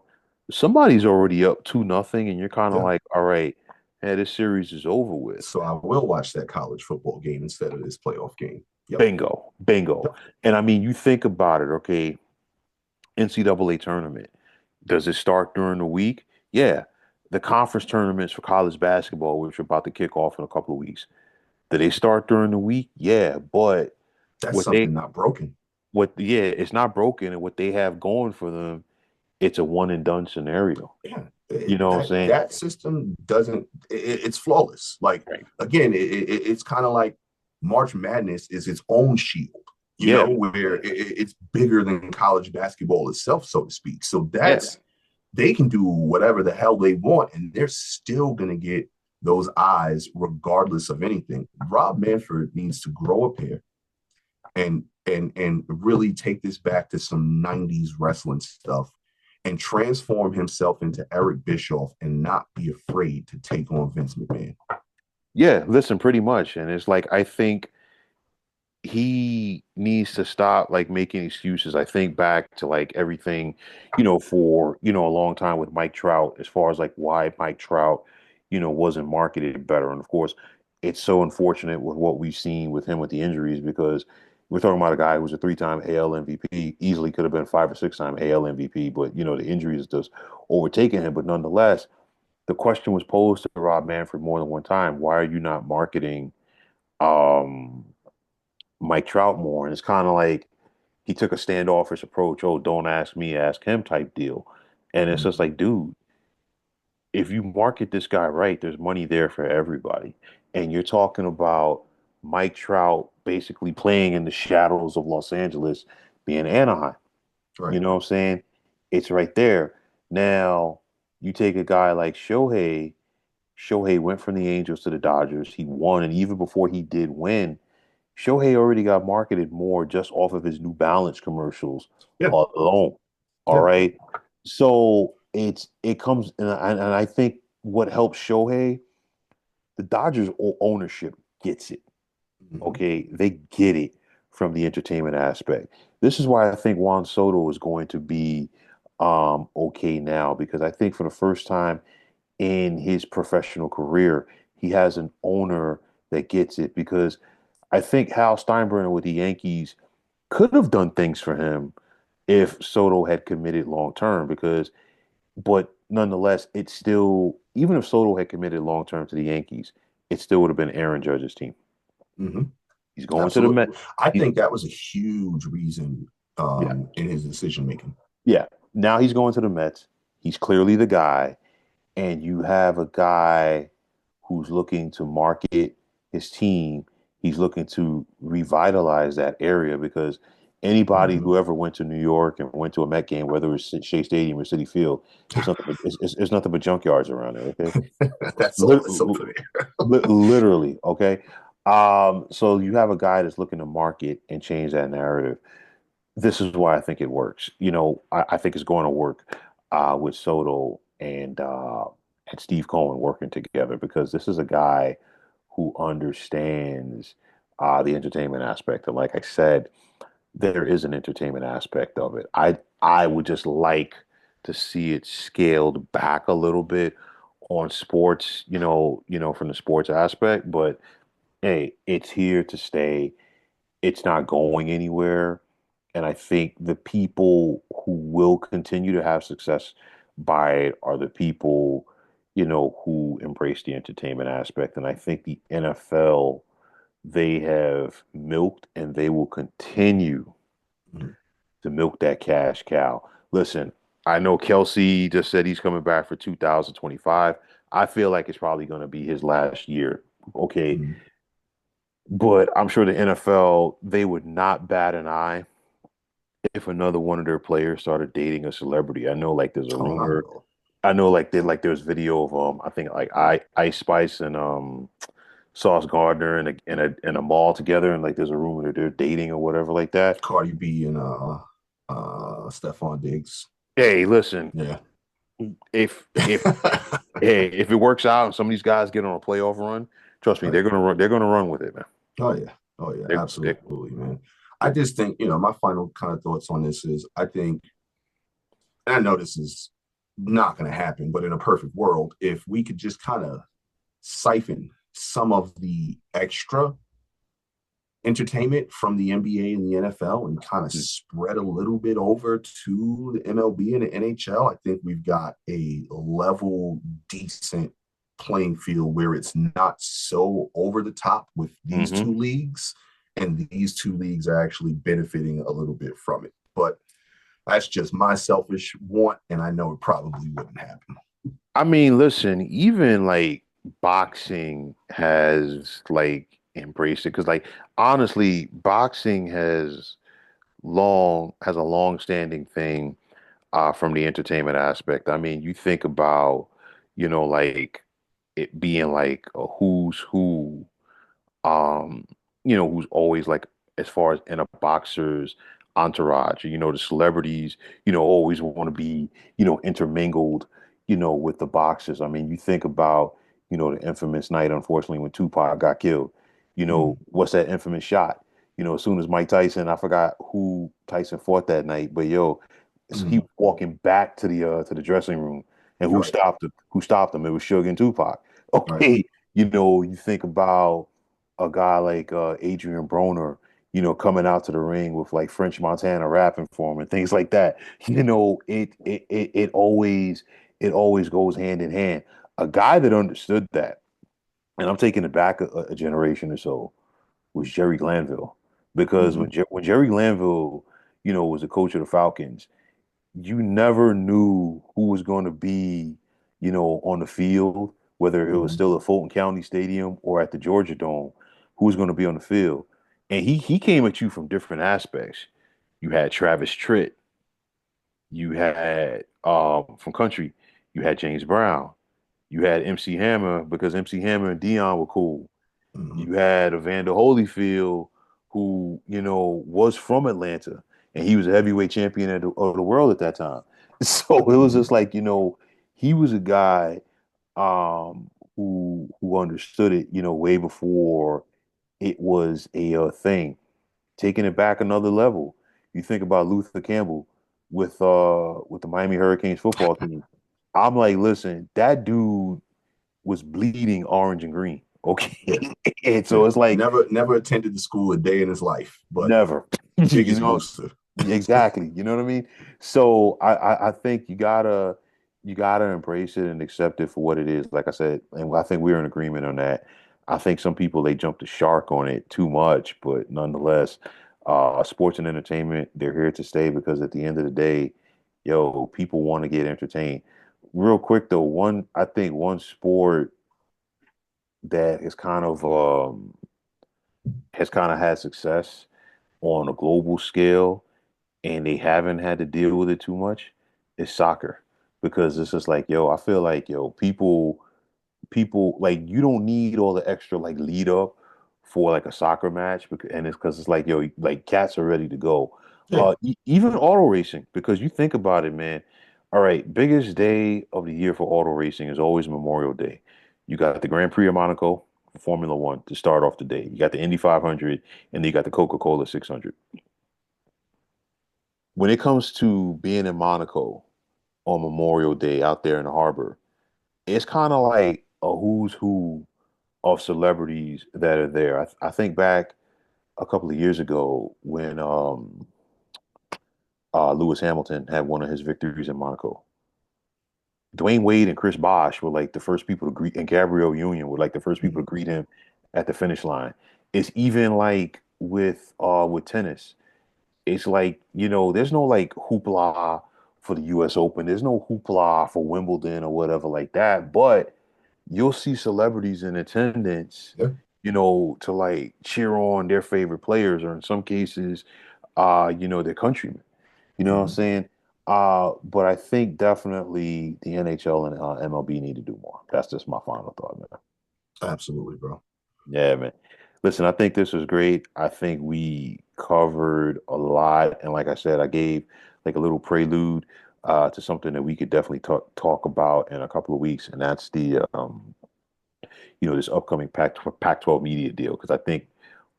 somebody's already up 2-0, and you're kind of Yeah. like, all right, hey, this series is over with. So I will watch that college football game instead of this playoff game. Yep. Bingo, bingo. Yep. And I mean, you think about it, okay? NCAA tournament. Does it start during the week? Yeah. The conference tournaments for college basketball, which are about to kick off in a couple of weeks, do they start during the week? Yeah, but That's what they something not broken. yeah, it's not broken, and what they have going for them, it's a one and done scenario. Yeah. You know what I'm That saying? that system doesn't. It's flawless. Like Right. again, it's kind of like March Madness is its own shield. Yeah, Where it's bigger than college basketball itself, so to speak. So yeah, that's they can do whatever the hell they want, and they're still going to get those eyes regardless of anything. Rob Manfred needs to grow a pair and really take this back to some 90s wrestling stuff and transform himself into Eric Bischoff and not be afraid to take on Vince McMahon. yeah. Listen, pretty much, and it's like I think he needs to stop like making excuses. I think back to like everything, for a long time with Mike Trout, as far as like why Mike Trout, wasn't marketed better. And of course, it's so unfortunate with what we've seen with him with the injuries because we're talking about a guy who's a 3-time AL MVP, easily could have been 5 or 6-time AL MVP, but the injuries just overtaken him. But nonetheless, the question was posed to Rob Manfred more than one time: why are you not marketing? Um, Mike Trout more. And it's kind of like he took a standoffish approach. Oh, don't ask me, ask him type deal. And it's just Mm-hmm. like, dude, if you market this guy right, there's money there for everybody. And you're talking about Mike Trout basically playing in the shadows of Los Angeles, being Anaheim. Right. You know what I'm saying? It's right there. Now, you take a guy like Shohei. Shohei went from the Angels to the Dodgers. He won. And even before he did win, Shohei already got marketed more just off of his New Balance commercials Yeah. alone. All Yeah. right. So it comes and I think what helps Shohei, the Dodgers ownership gets it. Mm-hmm. Okay. They get it from the entertainment aspect. This is why I think Juan Soto is going to be okay now because I think for the first time in his professional career, he has an owner that gets it because I think Hal Steinbrenner with the Yankees could have done things for him if Soto had committed long term but nonetheless, it's still, even if Soto had committed long term to the Yankees, it still would have been Aaron Judge's team. Mm-hmm. He's going to the Met. Absolutely. I He's, think that was a huge reason yeah, in his decision making. yeah. Now he's going to the Mets. He's clearly the guy. And you have a guy who's looking to market his team. He's looking to revitalize that area because anybody Mm-hmm. who ever went to New York and went to a Met game, whether it's Shea Stadium or City Field, it's nothing but junkyards around there. Okay, That's all Lit- it's over there. literally. Okay, so you have a guy that's looking to market and change that narrative. This is why I think it works. I think it's going to work with Soto and Steve Cohen working together because this is a guy who understands the entertainment aspect. And like I said, there is an entertainment aspect of it. I would just like to see it scaled back a little bit on sports, from the sports aspect. But hey, it's here to stay. It's not going anywhere. And I think the people who will continue to have success by it are the people, who embrace the entertainment aspect. And I think the NFL, they have milked and they will continue Mhm. to milk that cash cow. Listen, I know Kelsey just said he's coming back for 2025. I feel like it's probably going to be his last year. Okay. Mm. But I'm sure the NFL, they would not bat an eye if another one of their players started dating a celebrity. I know like there's a Oh, not at rumor. all. I know like there's video of I think like Ice Spice and Sauce Gardner in a mall together, and like there's a rumor that they're dating or whatever like that. Cardi B and Stephon Diggs. Hey, listen, Yeah. if hey, if it works out and some of these guys get on a playoff run, trust me, Right. they're gonna run with it, man. Oh yeah. Oh yeah. They Absolutely, man. I just think, my final kind of thoughts on this is I think, and I know this is not going to happen, but in a perfect world, if we could just kind of siphon some of the extra entertainment from the NBA and the NFL and kind of spread a little bit over to the MLB and the NHL, I think we've got a level, decent playing field where it's not so over the top with these mm-hmm. two leagues, and these two leagues are actually benefiting a little bit from it. But that's just my selfish want, and I know it probably wouldn't happen. I mean, listen, even like boxing has like embraced it because like honestly, boxing has a long standing thing from the entertainment aspect. I mean, you think about, like it being like a who's who um, who's always like as far as in a boxer's entourage, the celebrities, always want to be, intermingled, with the boxers. I mean, you think about, the infamous night, unfortunately, when Tupac got killed, Mm, what's that infamous shot? As soon as Mike Tyson, I forgot who Tyson fought that night, but yo, he mm, was walking back to the dressing room, and who right, stopped him? Who stopped him? It was Suge and Tupac. right. Okay, you think about a guy like Adrian Broner, coming out to the ring with like French Montana rapping for him and things like that. It always goes hand in hand. A guy that understood that, and I'm taking it back a generation or so, was Jerry Glanville, because Mm-hmm, when Jerry Glanville, was the coach of the Falcons, you never knew who was going to be, on the field, whether it was mm-hmm, still at Fulton County Stadium or at the Georgia Dome, who was going to be on the field. And he came at you from different aspects. You had Travis Tritt, you had from country, you had James Brown, you had MC Hammer because MC Hammer and Dion were cool. mm-hmm, You had Evander Holyfield, who, was from Atlanta, and he was a heavyweight champion of the world at that time. So it was mm-hmm. just like, he was a guy who understood it, way before it was a thing. Taking it back another level, you think about Luther Campbell with the Miami Hurricanes football team. I'm like, listen, that dude was bleeding orange and green. Okay. Yeah, And yeah. so it's like Never attended the school a day in his life, but never. You biggest know, booster. exactly. You know what I mean? So I think you gotta embrace it and accept it for what it is. Like I said, and I think we're in agreement on that. I think some people they jump the shark on it too much, but nonetheless, sports and entertainment, they're here to stay because at the end of the day, yo, people want to get entertained. Real quick though, I think one sport that has kind of had success on a global scale and they haven't had to deal with it too much is soccer, because it's just like, yo, I feel like, yo, people like, you don't need all the extra like lead up for like a soccer match, and it's because it's like, yo, like cats are ready to go. Yeah, Even auto racing, because you think about it, man. All right, biggest day of the year for auto racing is always Memorial Day. You got the Grand Prix of Monaco for Formula One to start off the day. You got the Indy 500, and then you got the Coca-Cola 600. When it comes to being in Monaco on Memorial Day out there in the harbor, it's kind of like a who's who of celebrities that are there. I think back a couple of years ago when Lewis Hamilton had one of his victories in Monaco. Dwayne Wade and Chris Bosh were like the first people to greet, and Gabrielle Union were like the first people to mm, greet him at the finish line. It's even like with tennis. It's like, there's no like hoopla for the U.S. Open. There's no hoopla for Wimbledon or whatever like that. But you'll see celebrities in attendance, Yeah. to like cheer on their favorite players, or in some cases, their countrymen. You know what I'm Hmm. saying? But I think definitely the NHL and MLB need to do more. That's just my final thought, man. Absolutely, bro. Yeah, man. Listen, I think this was great. I think we covered a lot, and like I said, I gave like a little prelude to something that we could definitely talk about in a couple of weeks, and that's the this upcoming Pac-12 media deal, because I think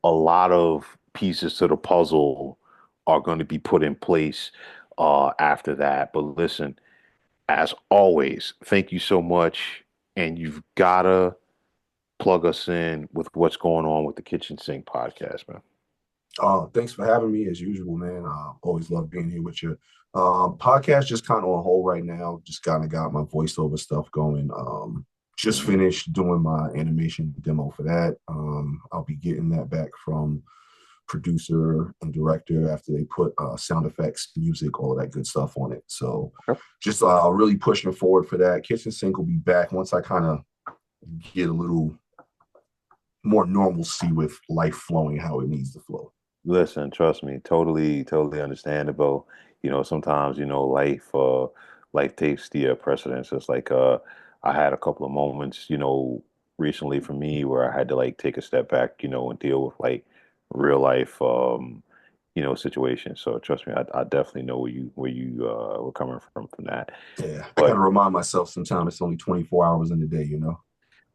a lot of pieces to the puzzle are going to be put in place after that. But listen, as always, thank you so much, and you've gotta plug us in with what's going on with the Kitchen Sink podcast, man. Thanks for having me as usual, man. Always love being here with you. Podcast just kind of on hold right now. Just kind of got my voiceover stuff going. Just Mhm. finished doing my animation demo for that. I'll be getting that back from producer and director after they put sound effects, music, all of that good stuff on it. So Okay. just really pushing forward for that. Kitchen Sink will be back once I kind of get a little more normalcy with life flowing how it needs to flow. Listen, trust me, totally understandable. Sometimes, life takes the precedence. It's like I had a couple of moments, recently for me where I had to like take a step back, and deal with like real life situations. So trust me, I definitely know where you were coming from that. Yeah, I got to But remind myself sometimes it's only 24 hours in the day, you know?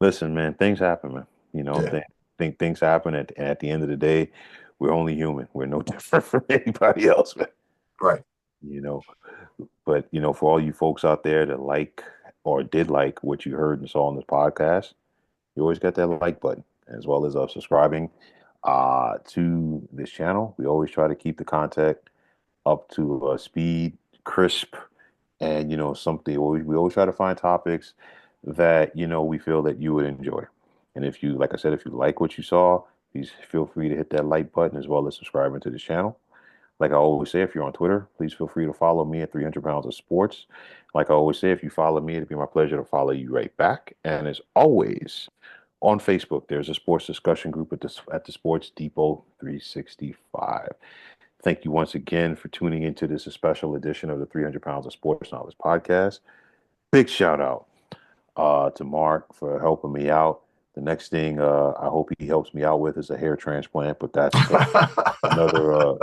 listen, man, things happen, man. Yeah, Think things happen, and at the end of the day, we're only human. We're no different from anybody else, man. right. You know, but for all you folks out there that like or did like what you heard and saw on this podcast, you always got that like button, as well as subscribing to this channel. We always try to keep the content up to speed, crisp, and something. We always try to find topics that we feel that you would enjoy. And if you, like I said, if you like what you saw, please feel free to hit that like button, as well as subscribing to this channel. Like I always say, if you're on Twitter, please feel free to follow me at 300 pounds of sports. Like I always say, if you follow me, it'd be my pleasure to follow you right back. And as always, on Facebook, there's a sports discussion group at the Sports Depot 365. Thank you once again for tuning into this special edition of the 300 Pounds of Sports Knowledge podcast. Big shout out to Mark for helping me out. The next thing I hope he helps me out with is a hair transplant, but that's another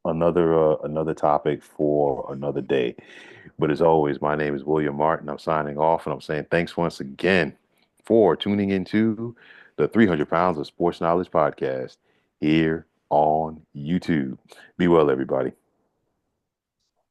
another topic for another day. But as always, my name is William Martin. I'm signing off, and I'm saying thanks once again for tuning into the 300 Pounds of Sports Knowledge podcast here on YouTube. Be well, everybody.